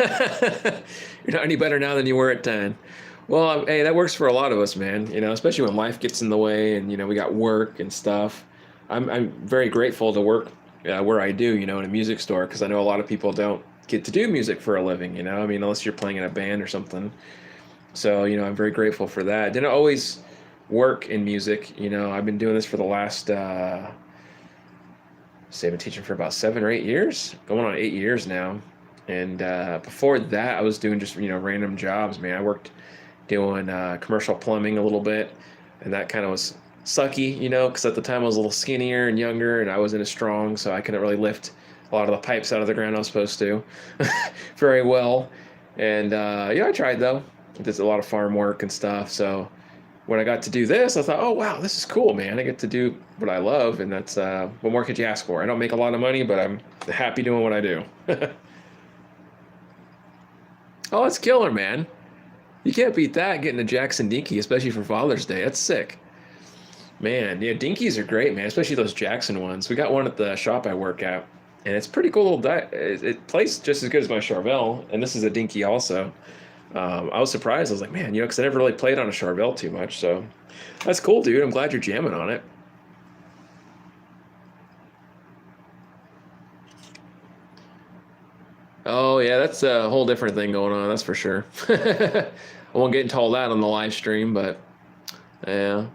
not any better now than you were at 10. Well, hey, that works for a lot of us, man. Especially when life gets in the way, and we got work and stuff. I'm very grateful to work where I do, in a music store, because I know a lot of people don't get to do music for a living. Unless you're playing in a band or something. So I'm very grateful for that. Didn't always work in music. I've been doing this for the last, I've been teaching for about 7 or 8 years, going on 8 years now. And before that, I was doing just random jobs. Man, I worked doing commercial plumbing a little bit, and that kind of was sucky, because at the time I was a little skinnier and younger, and I wasn't as strong, so I couldn't really lift a lot of the pipes out of the ground I was supposed to very well. And I tried though. I did a lot of farm work and stuff. So when I got to do this, I thought, oh wow, this is cool, man. I get to do what I love, and that's what more could you ask for? I don't make a lot of money, but I'm happy doing what I do. Oh, it's killer, man. You can't beat that, getting a Jackson Dinky, especially for Father's Day. That's sick. Man, yeah, Dinkies are great, man, especially those Jackson ones. We got one at the shop I work at, and it's pretty cool little it plays just as good as my Charvel, and this is a Dinky also. I was surprised. I was like, man, because I never really played on a Charvel too much, so that's cool, dude. I'm glad you're jamming on it. Oh, yeah, that's a whole different thing going on, that's for sure. I won't get into all that on the live stream, but yeah.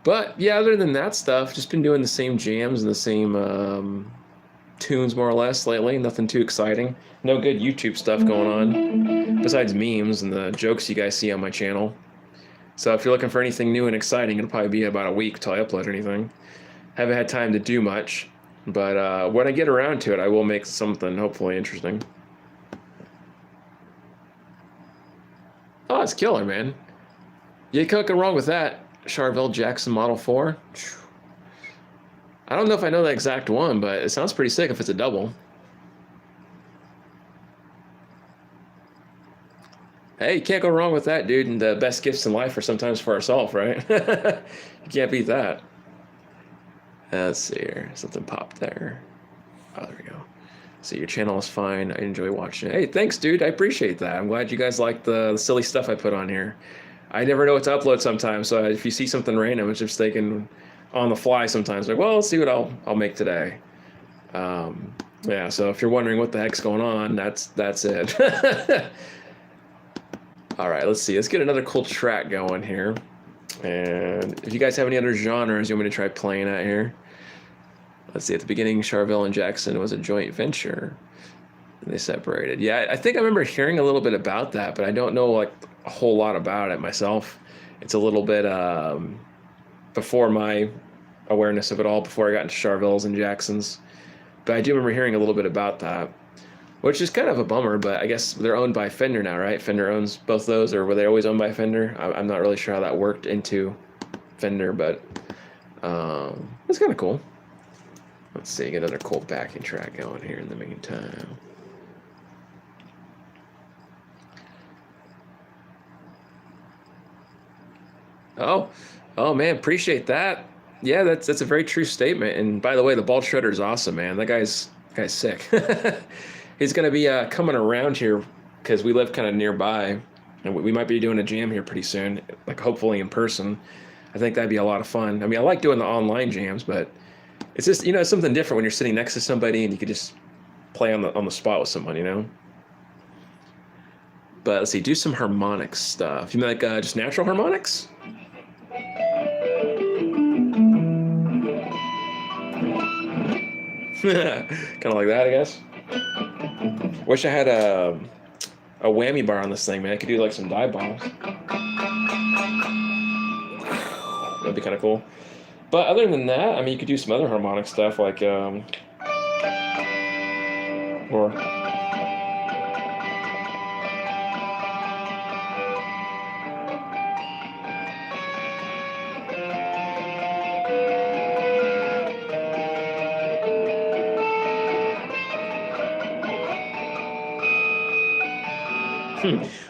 But yeah, other than that stuff, just been doing the same jams and the same tunes more or less lately. Nothing too exciting. No good YouTube stuff going on besides memes and the jokes you guys see on my channel. So if you're looking for anything new and exciting, it'll probably be about a week till I upload anything. Haven't had time to do much, but when I get around to it, I will make something hopefully interesting. Oh, it's killer, man. You can't go wrong with that. Charvel Jackson Model 4. I don't know if I know the exact one, but it sounds pretty sick if it's a double. Hey, you can't go wrong with that, dude. And the best gifts in life are sometimes for ourselves, right? You can't beat that. Let's see here. Something popped there. Oh, there we go. So your channel is fine. I enjoy watching it. Hey, thanks, dude. I appreciate that. I'm glad you guys like the silly stuff I put on here. I never know what to upload sometimes, so if you see something random, it's just thinking on the fly sometimes. Like, well, let's see what I'll make today. Yeah, so if you're wondering what the heck's going on, that's it. All right, let's see. Let's get another cool track going here. And if you guys have any other genres you want me to try playing at here. Let's see, at the beginning, Charvel and Jackson was a joint venture. And they separated. Yeah, I think I remember hearing a little bit about that, but I don't know like a whole lot about it myself. It's a little bit before my awareness of it all, before I got into Charvels and Jacksons. But I do remember hearing a little bit about that, which is kind of a bummer, but I guess they're owned by Fender now, right? Fender owns both those, or were they always owned by Fender? I'm not really sure how that worked into Fender, but it's kind of cool. Let's see, get another cool backing track going here in the meantime. Oh man, appreciate that. Yeah, that's a very true statement. And by the way, the ball shredder is awesome, man. That guy's sick. He's gonna be coming around here because we live kind of nearby, and we might be doing a jam here pretty soon, like hopefully in person. I think that'd be a lot of fun. I mean, I like doing the online jams, but it's just it's something different when you're sitting next to somebody and you could just play on the spot with someone, But let's see, do some harmonic stuff. You mean like just natural harmonics? Kind of like that, I guess. Wish I had a whammy bar on this thing, man. I could do like some dive bombs. That'd be kind of cool. But other than that, I mean, you could do some other harmonic stuff like, or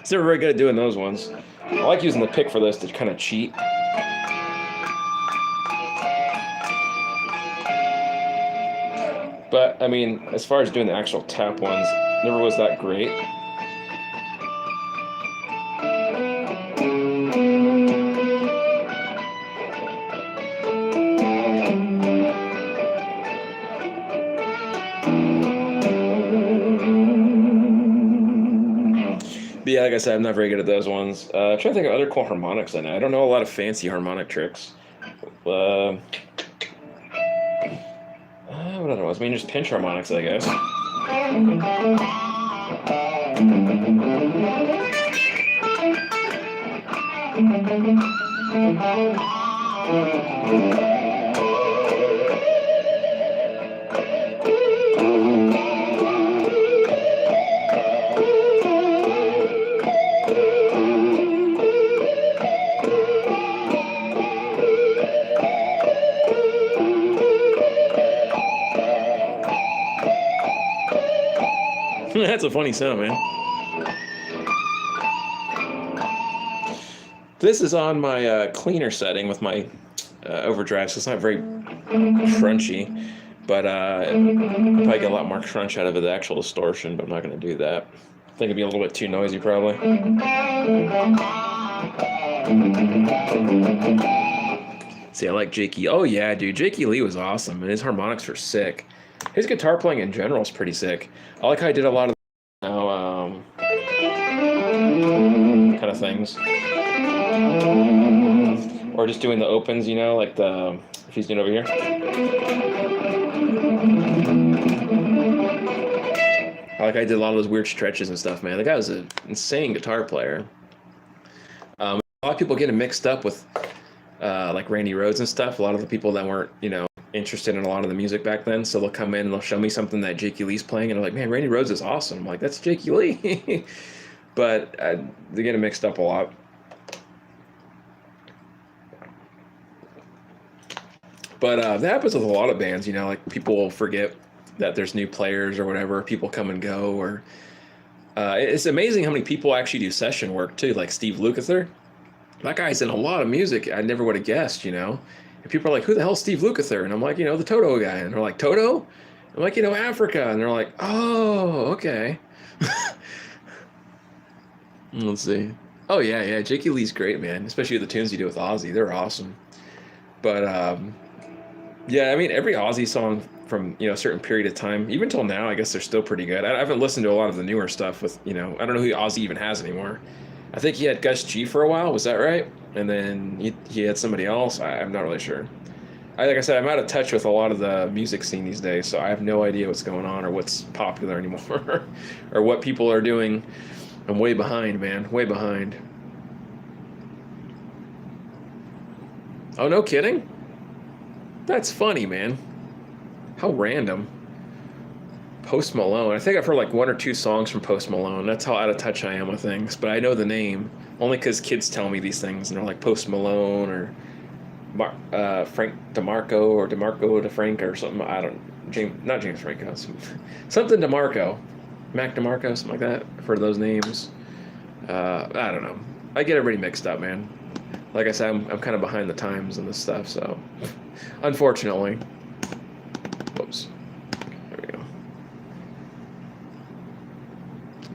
it's never very good at doing those ones. I like using the pick for this to kind of cheat. But, I mean, as far as doing the actual tap ones, never was that great. But yeah, like I said, I'm not very good at those ones. I'm trying to think of other cool harmonics I know. I don't know a lot of fancy harmonic tricks. What other ones? I mean, just pinch harmonics, I guess. That's a funny sound, man. This is on my cleaner setting with my overdrive, so it's not very crunchy, but probably get a lot more crunch out of the actual distortion, but I'm not going to do that. I think it'd be a little bit too noisy, probably. See, I like Jakey. Oh, yeah, dude. Jakey Lee was awesome, and his harmonics were sick. His guitar playing in general is pretty sick. I like how he did a lot of kind of things. Or just doing the opens, like if he's doing over here. I like how he did a lot of those weird stretches and stuff, man. The guy was an insane guitar player. A lot of people get him mixed up with like Randy Rhoads and stuff. A lot of the people that weren't, interested in a lot of the music back then, so they'll come in and they'll show me something that Jakey Lee's playing, and I'm like, man, Randy Rhoads is awesome. I'm like, that's Jakey Lee. But they get it mixed up a lot. But that happens with a lot of bands, like people will forget that there's new players or whatever, people come and go, or it's amazing how many people actually do session work too, like Steve Lukather. That guy's in a lot of music I never would have guessed, And people are like, who the hell's Steve Lukather? And I'm like, the Toto guy. And they're like, Toto? I'm like, Africa. And they're like, oh, okay. Let's see. Oh, yeah. Jakey Lee's great, man. Especially the tunes you do with Ozzy. They're awesome. But, yeah, I mean, every Ozzy song from, a certain period of time, even till now, I guess they're still pretty good. I haven't listened to a lot of the newer stuff with, I don't know who Ozzy even has anymore. I think he had Gus G for a while. Was that right? And then he had somebody else. I'm not really sure. Like I said, I'm out of touch with a lot of the music scene these days, so I have no idea what's going on or what's popular anymore or what people are doing. I'm way behind, man. Way behind. Oh, no kidding? That's funny, man. How random. Post Malone. I think I've heard like one or two songs from Post Malone. That's how out of touch I am with things. But I know the name only because kids tell me these things, and they're like Post Malone or Frank DeMarco or DeMarco DeFrank or something. I don't. not James Franco, something DeMarco, Mac DeMarco, something like that. I've heard of those names. I don't know. I get everybody mixed up, man. Like I said, I'm kind of behind the times on this stuff, so unfortunately. Whoops. There we go.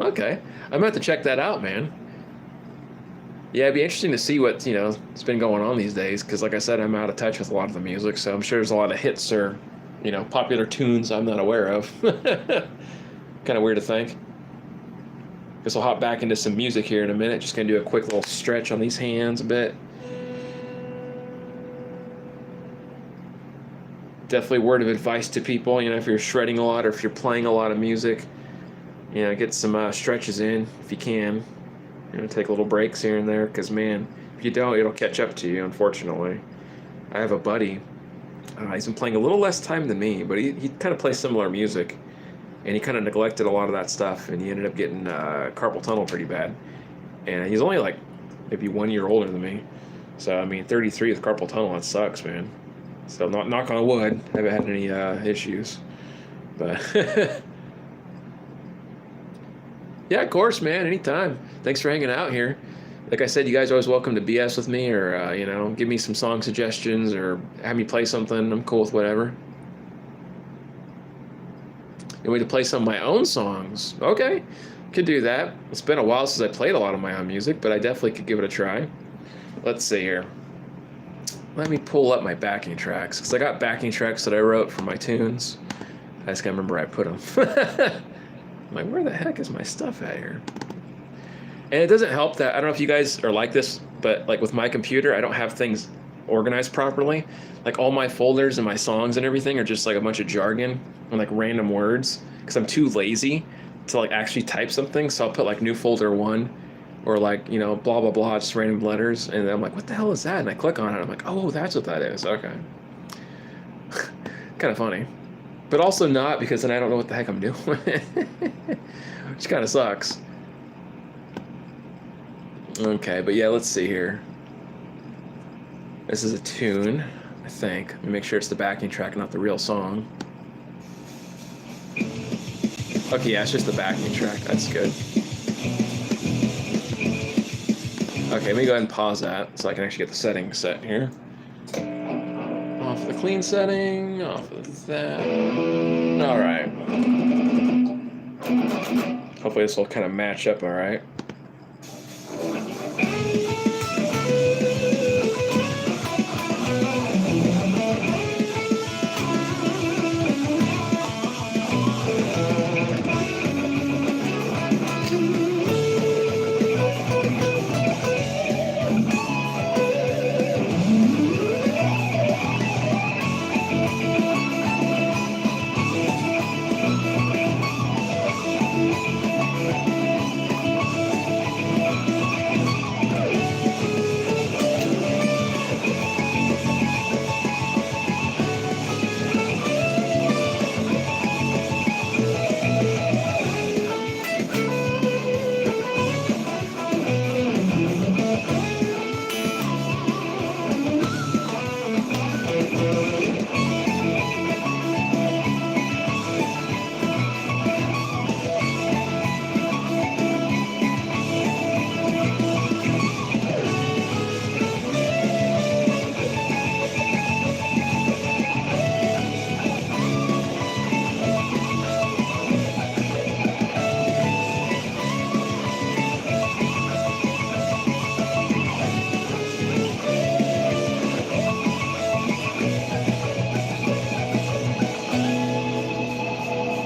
Okay, I'm gonna have to check that out, man. Yeah, it'd be interesting to see what, it's been going on these days, because like I said, I'm out of touch with a lot of the music, so I'm sure there's a lot of hits or, popular tunes I'm not aware of. Kind of weird to think. Guess I'll hop back into some music here in a minute. Just gonna do a quick little stretch on these hands a bit. Definitely word of advice to people, if you're shredding a lot or if you're playing a lot of music, get some stretches in if you can. Take little breaks here and there, because man, if you don't, it'll catch up to you, unfortunately. I have a buddy, he's been playing a little less time than me, but he kind of plays similar music, and he kind of neglected a lot of that stuff, and he ended up getting carpal tunnel pretty bad. And he's only like maybe 1 year older than me, so I mean 33 with carpal tunnel, that sucks, man. So knock on wood, haven't had any issues, but yeah, of course, man, anytime. Thanks for hanging out here. Like I said, you guys are always welcome to BS with me, or give me some song suggestions, or have me play something. I'm cool with whatever. You want me to play some of my own songs? Okay, could do that. It's been a while since I played a lot of my own music, but I definitely could give it a try. Let's see here. Let me pull up my backing tracks, because I got backing tracks that I wrote for my tunes. I just gotta remember where I put them. I'm like, where the heck is my stuff at here? And it doesn't help that, I don't know if you guys are like this, but like with my computer, I don't have things organized properly. Like all my folders and my songs and everything are just like a bunch of jargon and like random words, because I'm too lazy to like actually type something. So I'll put like new folder 1, or like, blah, blah, blah, just random letters. And then I'm like, what the hell is that? And I click on it. I'm like, oh, that's what that is. Okay. Kind of funny. But also not, because then I don't know what the heck I'm doing. Which kind of sucks. Okay, but yeah, let's see here. This is a tune, I think. Let me make sure it's the backing track, not the real song. Okay, yeah, it's just the backing track. That's good. Okay, let me go ahead and pause that so I can actually get the settings set here. Off the clean setting, off of that. All right. Hopefully this will kind of match up all right.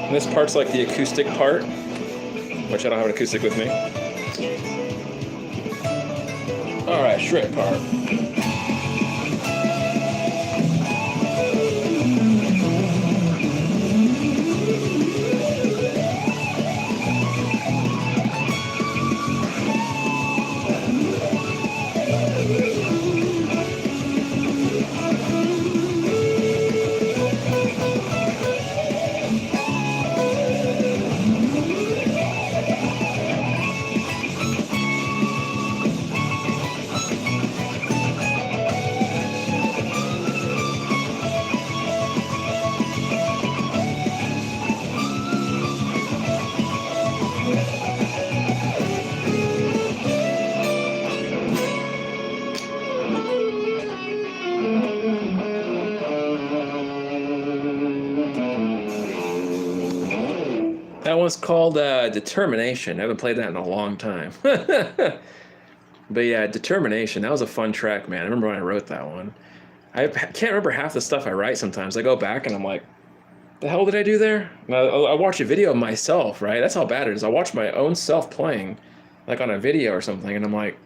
This part's like the acoustic part, which I don't have an acoustic with me. All right, shred part. That one's called Determination. I haven't played that in a long time. But yeah, Determination. That was a fun track, man. I remember when I wrote that one. I can't remember half the stuff I write sometimes. I go back and I'm like, the hell did I do there? And I watch a video of myself, right? That's how bad it is. I watch my own self playing, like on a video or something, and I'm like,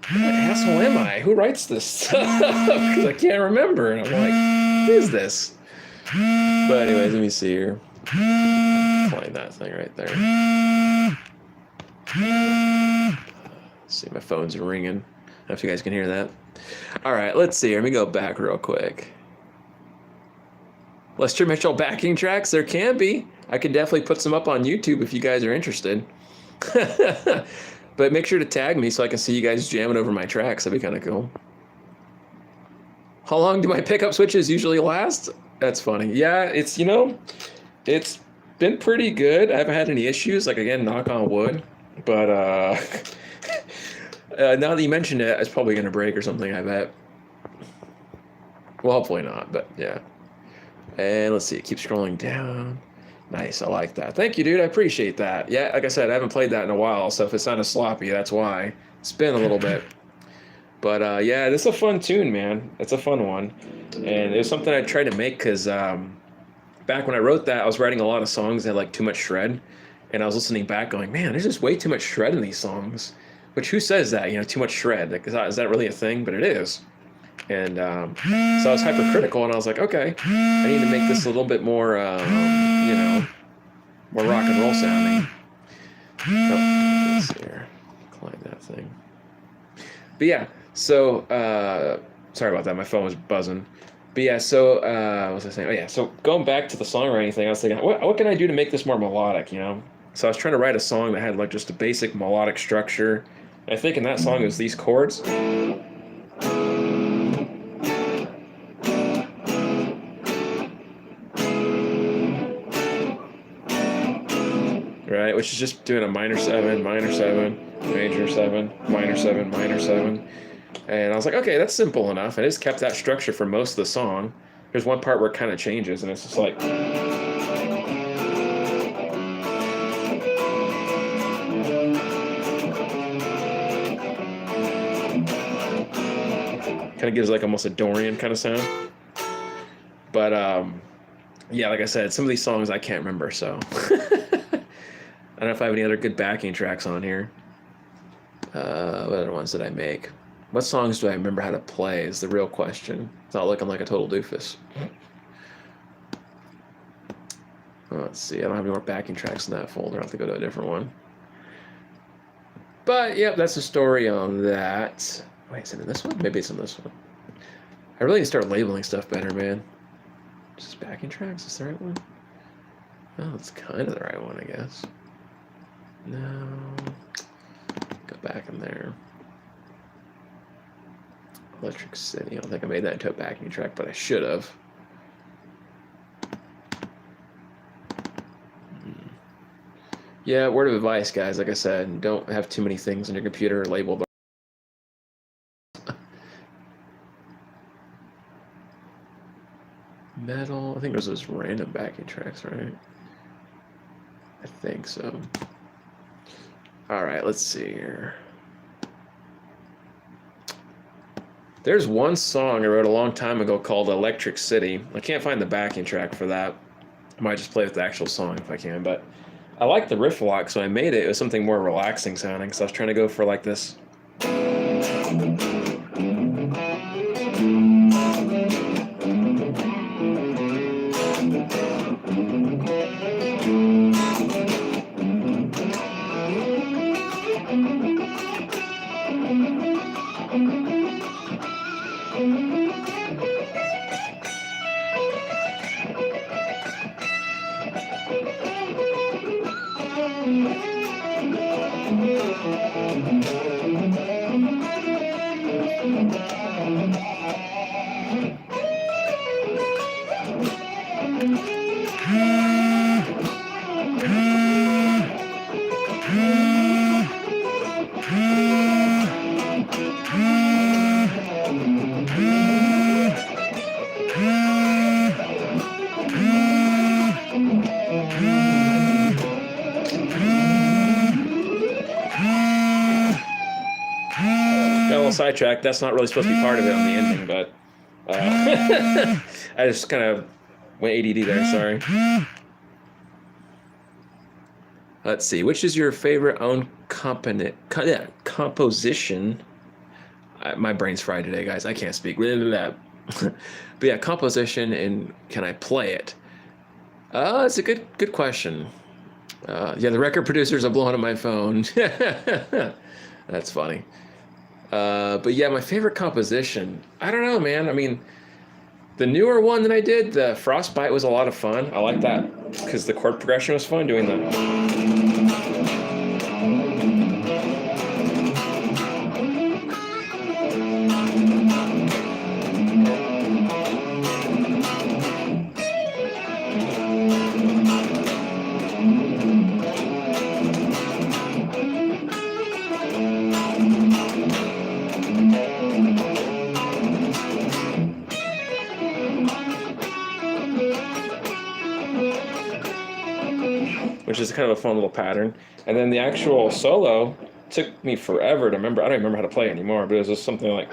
what asshole am I? Who writes this stuff? Because I can't remember. And I'm like, what is this? But anyways, let me see here. Playing that thing right there. Let's see, my phone's ringing. I don't know if you guys can hear that. All right, let's see. Let me go back real quick. Lester Mitchell backing tracks? There can be. I can definitely put some up on YouTube if you guys are interested. But make sure to tag me so I can see you guys jamming over my tracks. That'd be kind of cool. How long do my pickup switches usually last? That's funny. Yeah, it's, you know, it's been pretty good. I haven't had any issues. Like, again, knock on wood. But now that you mentioned it, it's probably going to break or something, I bet. Well, hopefully not, but yeah. And let's see, it keeps scrolling down. Nice, I like that. Thank you, dude. I appreciate that. Yeah, like I said, I haven't played that in a while, so if it sounded sloppy, that's why. It's been a little bit. But yeah, this is a fun tune, man. It's a fun one. And it was something I tried to make because back when I wrote that, I was writing a lot of songs that had like too much shred. And I was listening back going, man, there's just way too much shred in these songs. Which, who says that, you know, too much shred? Like, is that really a thing? But it is. And so I was hypercritical, and I was like, okay, I need to make this a little bit more, you know, more rock and roll sounding. Oh, let's see here. Climb that thing. But yeah, so, sorry about that. My phone was buzzing. But yeah, so, what was I saying? Oh yeah, so going back to the songwriting thing, I was thinking, what can I do to make this more melodic, you know? So I was trying to write a song that had like just a basic melodic structure. And I think in that song it was these chords. Right, which is just doing a minor 7, major 7, minor 7, minor 7. And I was like, okay, that's simple enough. And I just kept that structure for most of the song. There's one part where it kind of changes, and it's just like... kind of gives like almost a Dorian kind of sound. But yeah, like I said, some of these songs I can't remember, so... I don't know if I have any other good backing tracks on here. What other ones did I make? What songs do I remember how to play is the real question. It's not looking like a total doofus. Let's see, I don't have any more backing tracks in that folder. I'll have to go to a different one. But, yep, that's the story on that. Wait, is it in this one? Maybe it's in this one. I really need to start labeling stuff better, man. Just backing tracks, is the right one? Oh, it's kind of the right one, I guess. No. Go back in there. Electric City. I don't think I made that into a backing track, but I should have. Yeah, word of advice, guys. Like I said, don't have too many things on your computer labeled. Metal. I think those are just random backing tracks, right? I think so. All right, let's see here. There's one song I wrote a long time ago called Electric City. I can't find the backing track for that. I might just play with the actual song if I can, but I like the riff a lot, so I made it. It was something more relaxing sounding, so I was trying to go for like this. sidetracked. That's not really supposed to be part of it on the ending, but I just kind of went ADD there. Sorry. Let's see. Which is your favorite own composition? My brain's fried today, guys. I can't speak. But yeah, composition, and can I play it? It's a good question. Yeah, the record producers are blowing up my phone. That's funny. But yeah, my favorite composition. I don't know, man. I mean, the newer one that I did, the Frostbite, was a lot of fun. I like that because the chord progression was fun doing the. Which is kind of a fun little pattern. And then the actual solo took me forever to remember. I don't even remember how to play it anymore, but it was just something like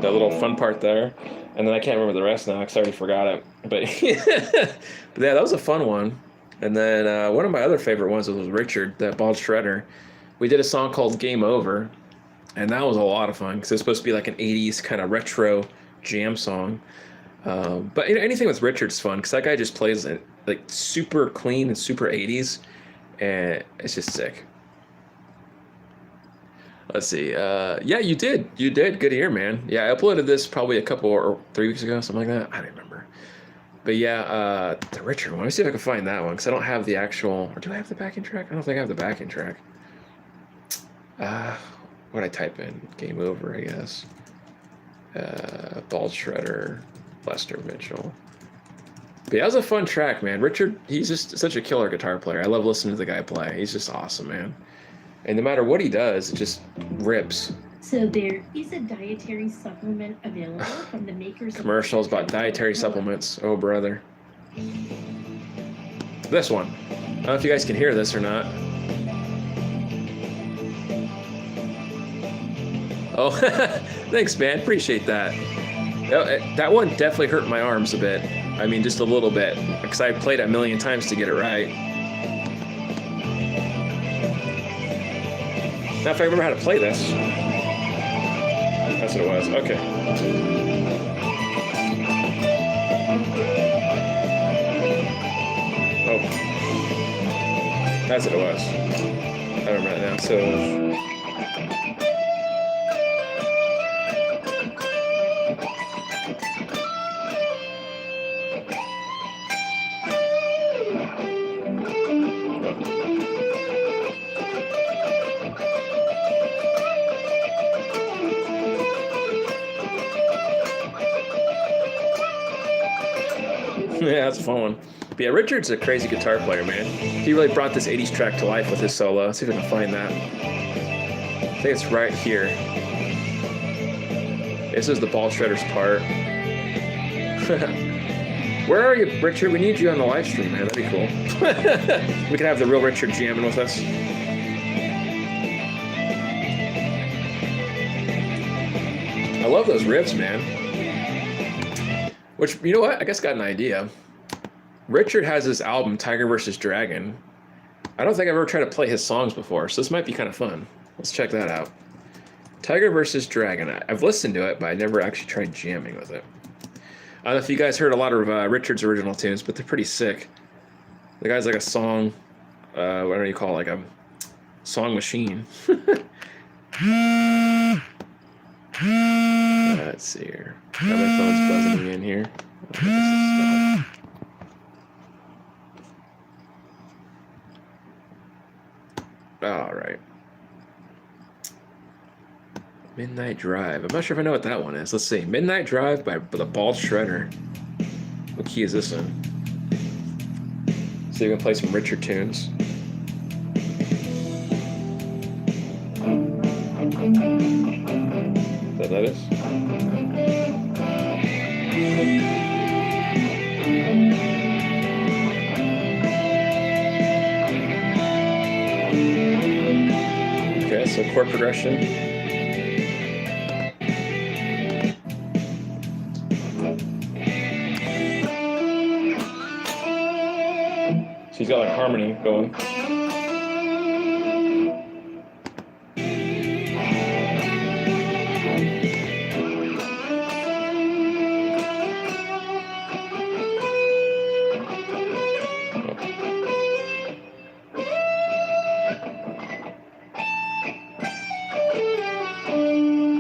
that little fun part there. And then I can't remember the rest now because I already forgot it. But, but yeah, that was a fun one. And then one of my other favorite ones was Richard, that bald shredder. We did a song called Game Over, and that was a lot of fun because it's supposed to be like an 80s kind of retro jam song. But anything with Richard's fun because that guy just plays it like super clean and super 80s, and it's just sick. Let's see. Yeah, you did. Good ear, man. Yeah, I uploaded this probably a couple or 3 weeks ago, something like that. I don't remember. But yeah, the Richard one. Let me see if I can find that one because I don't have the actual. Or do I have the backing track? I don't think I have the backing track. What I type in? Game Over, I guess. Bald Shredder. Lester Mitchell. But yeah, that was a fun track, man. Richard, he's just such a killer guitar player. I love listening to the guy play. He's just awesome, man. And no matter what he does, it just rips. So there is a dietary supplement available from the makers of Commercials about dietary supplements. Oh, brother. This one. I don't know if you guys can hear this or not. Oh, thanks, man. Appreciate that. That one definitely hurt my arms a bit. I mean, just a little bit. Because I played it a million times to get it right. Now, if I remember how to play this. That's what it was. Okay. Oh. That's what it was. I remember that now. So. Yeah, that's a fun one. But yeah, Richard's a crazy guitar player, man. He really brought this 80s track to life with his solo. Let's see if I can find that. I think it's right here. This is the ball shredder's part. Where are you, Richard? We need you on the live stream, man. That'd be cool. We could have the real Richard jamming with us. I love those riffs, man. Which, you know what? I guess I got an idea. Richard has this album, Tiger vs. Dragon. I don't think I've ever tried to play his songs before, so this might be kind of fun. Let's check that out. Tiger vs. Dragon. I've listened to it, but I never actually tried jamming with it. I don't know if you guys heard a lot of Richard's original tunes, but they're pretty sick. The guy's like a song, what do you call it? Like a song machine. Let's see here. Got my phone's buzzing again here. All right. Midnight Drive. I'm not sure if I know what that one is. Let's see. Midnight Drive by the Bald Shredder. What key is this in? So you can play some Richard tunes. Is that is? Okay. chord progression. She's got like harmony going.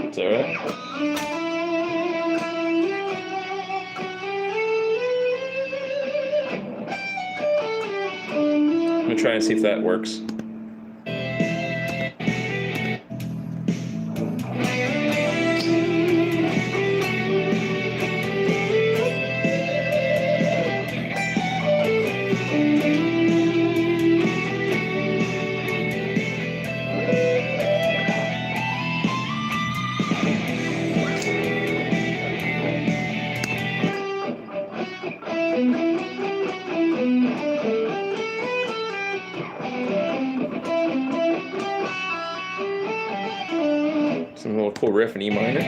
Is that right? I'm gonna try and see if that works. Some little cool riff in E minor.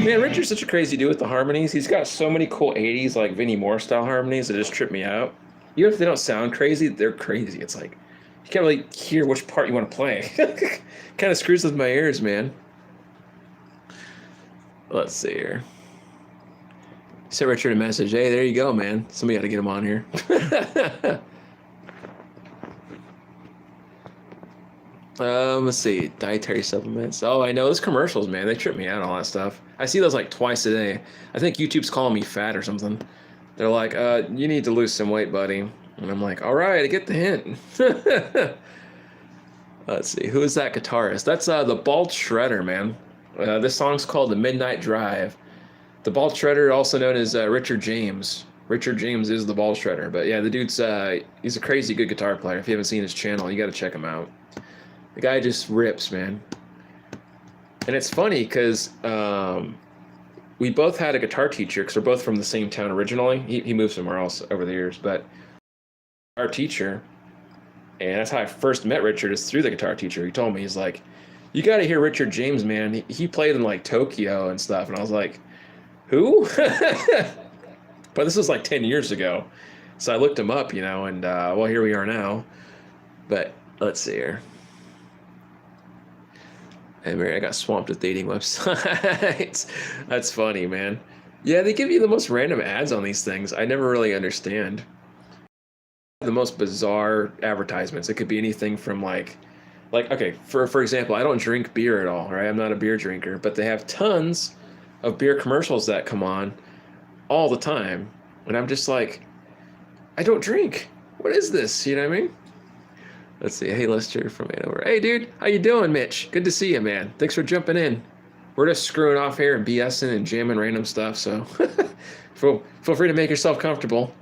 Man, Richard's such a crazy dude with the harmonies. He's got so many cool 80s, like Vinnie Moore style harmonies that just trip me out. Even if they don't sound crazy, they're crazy. It's like, you can't really hear which part you want to play. Kind of screws with my ears, man. Let's see here. Sent Richard a message. Hey, there you go, man. Somebody got to get him on here. Let's see. Dietary supplements. Oh, I know. Those commercials, man. They trip me out, all that stuff. I see those like twice a day. I think YouTube's calling me fat or something. They're like, you need to lose some weight, buddy. And I'm like, all right, I get the hint. Let's see. Who is that guitarist? That's the Bald Shredder, man. This song's called The Midnight Drive. The Bald Shredder, also known as Richard James. Richard James is the Bald Shredder. But yeah, the dude's, he's a crazy good guitar player. If you haven't seen his channel, you got to check him out. The guy just rips, man. And it's funny because we both had a guitar teacher because we're both from the same town originally. He moved somewhere else over the years, but our teacher, and that's how I first met Richard, is through the guitar teacher. He told me, he's like, you got to hear Richard James, man. He played in like Tokyo and stuff. And I was like, who? But this was like 10 years ago. So I looked him up, you know, and well, here we are now. But let's see here. Hey, Mary, I got swamped with dating websites. That's funny, man. Yeah, they give you the most random ads on these things. I never really understand. The most bizarre advertisements. It could be anything from like okay, for example, I don't drink beer at all, right? I'm not a beer drinker, but they have tons of beer commercials that come on all the time. And I'm just like, I don't drink. What is this? You know what I mean? Let's see. Hey, Lester from Hanover. Hey, dude. How you doing, Mitch? Good to see you, man. Thanks for jumping in. We're just screwing off here and BSing and jamming random stuff, so feel free to make yourself comfortable.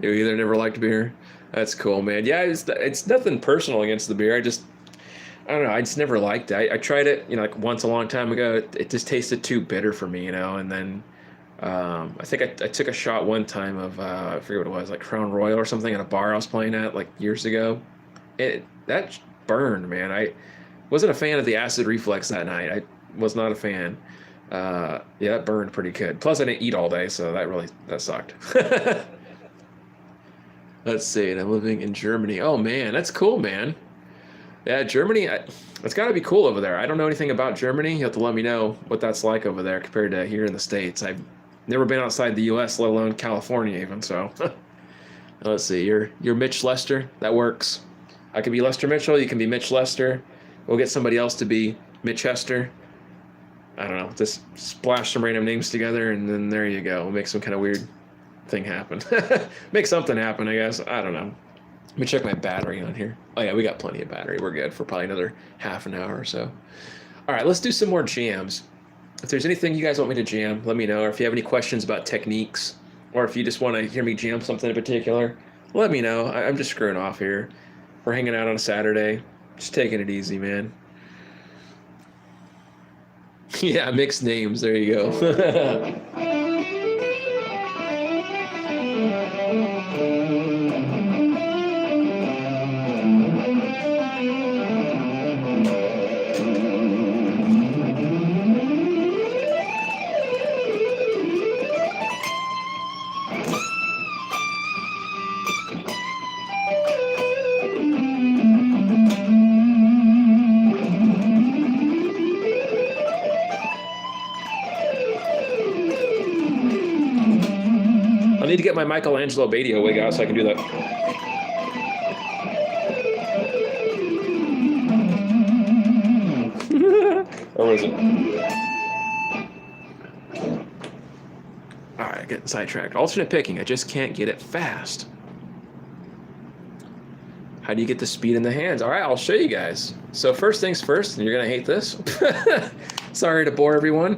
You either never liked beer. That's cool, man. Yeah, it's nothing personal against the beer. I don't know. I just never liked it. I tried it, you know, like once a long time ago. It just tasted too bitter for me, you know, and then I think I took a shot one time of, I forget what it was, like Crown Royal or something at a bar I was playing at like years ago. That burned, man. I wasn't a fan of the acid reflux that night. I was not a fan. Yeah, that burned pretty good. Plus, I didn't eat all day, so that sucked. Let's see. And I'm living in Germany. Oh, man, that's cool, man. Yeah, Germany, it's got to be cool over there. I don't know anything about Germany. You have to let me know what that's like over there compared to here in the States. I've never been outside the U.S., let alone California even, so. Let's see. You're Mitch Lester. That works. I can be Lester Mitchell. You can be Mitch Lester. We'll get somebody else to be Mitch Hester. I don't know. Just splash some random names together, and then there you go. We'll make some kind of weird thing happen. Make something happen, I guess. I don't know. Let me check my battery on here. Oh, yeah, we got plenty of battery. We're good for probably another half an hour or so. All right, let's do some more jams. If there's anything you guys want me to jam, let me know. Or if you have any questions about techniques, or if you just want to hear me jam something in particular, let me know. I'm just screwing off here. We're hanging out on a Saturday. Just taking it easy, man. Yeah, mixed names. There you go. get my Michelangelo Badio wig out so I can do that. Or was it? All right, getting sidetracked. Alternate picking. I just can't get it fast. How do you get the speed in the hands? All right, I'll show you guys. So first things first, and you're gonna hate this. Sorry to bore everyone,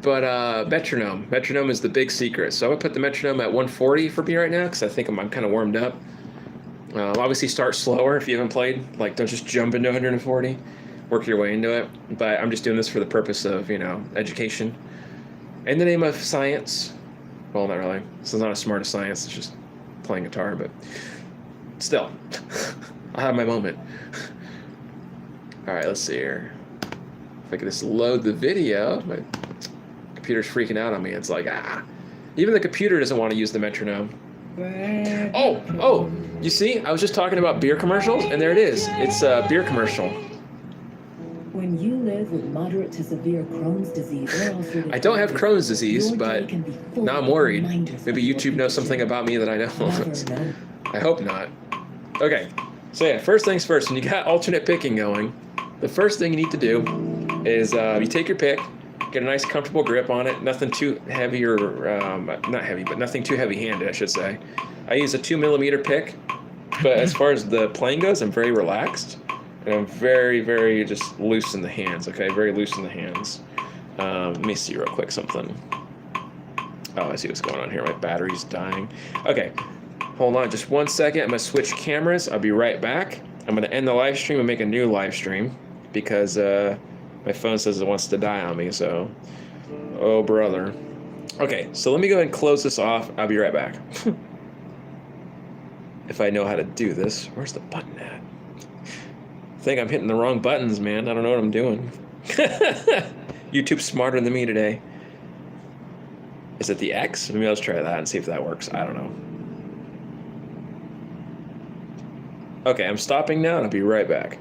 but metronome. Metronome is the big secret. So I would put the metronome at 140 for me right now because I think I'm kind of warmed up. Obviously start slower if you haven't played. Like don't just jump into 140. Work your way into it. But I'm just doing this for the purpose of, you know, education. In the name of science. Well, not really. This is not as smart as science. It's just playing guitar, but still. I'll have my moment. All right, let's see here. If I could just load the video. My computer's freaking out on me. It's like, even the computer doesn't want to use the metronome. Oh, you see? I was just talking about beer commercials, and there it is. It's a beer commercial. When you live with moderate to severe Crohn's disease, I don't have Crohn's disease, but now I'm worried. Maybe YouTube knows something about me that I don't. I hope not. Okay, so yeah, first things first, when you got alternate picking going, the first thing you need to do is you take your pick, get a nice comfortable grip on it, nothing too heavy or, not heavy, but nothing too heavy-handed, I should say. I use a 2mm pick, but as far as the playing goes, I'm very relaxed. And I'm very, very just loose in the hands, okay? Very loose in the hands. Let me see real quick something. Oh, I see what's going on here. My battery's dying. Okay, hold on just 1 second. I'm gonna switch cameras. I'll be right back. I'm gonna end the live stream and make a new live stream because my phone says it wants to die on me, so. Oh, brother. Okay, so let me go ahead and close this off. I'll be right back. If I know how to do this. Where's the button at? I think I'm hitting the wrong buttons, man. I don't know what I'm doing. YouTube's smarter than me today. Is it the X? Maybe let's try that and see if that works. I don't know. Okay, I'm stopping now and I'll be right back.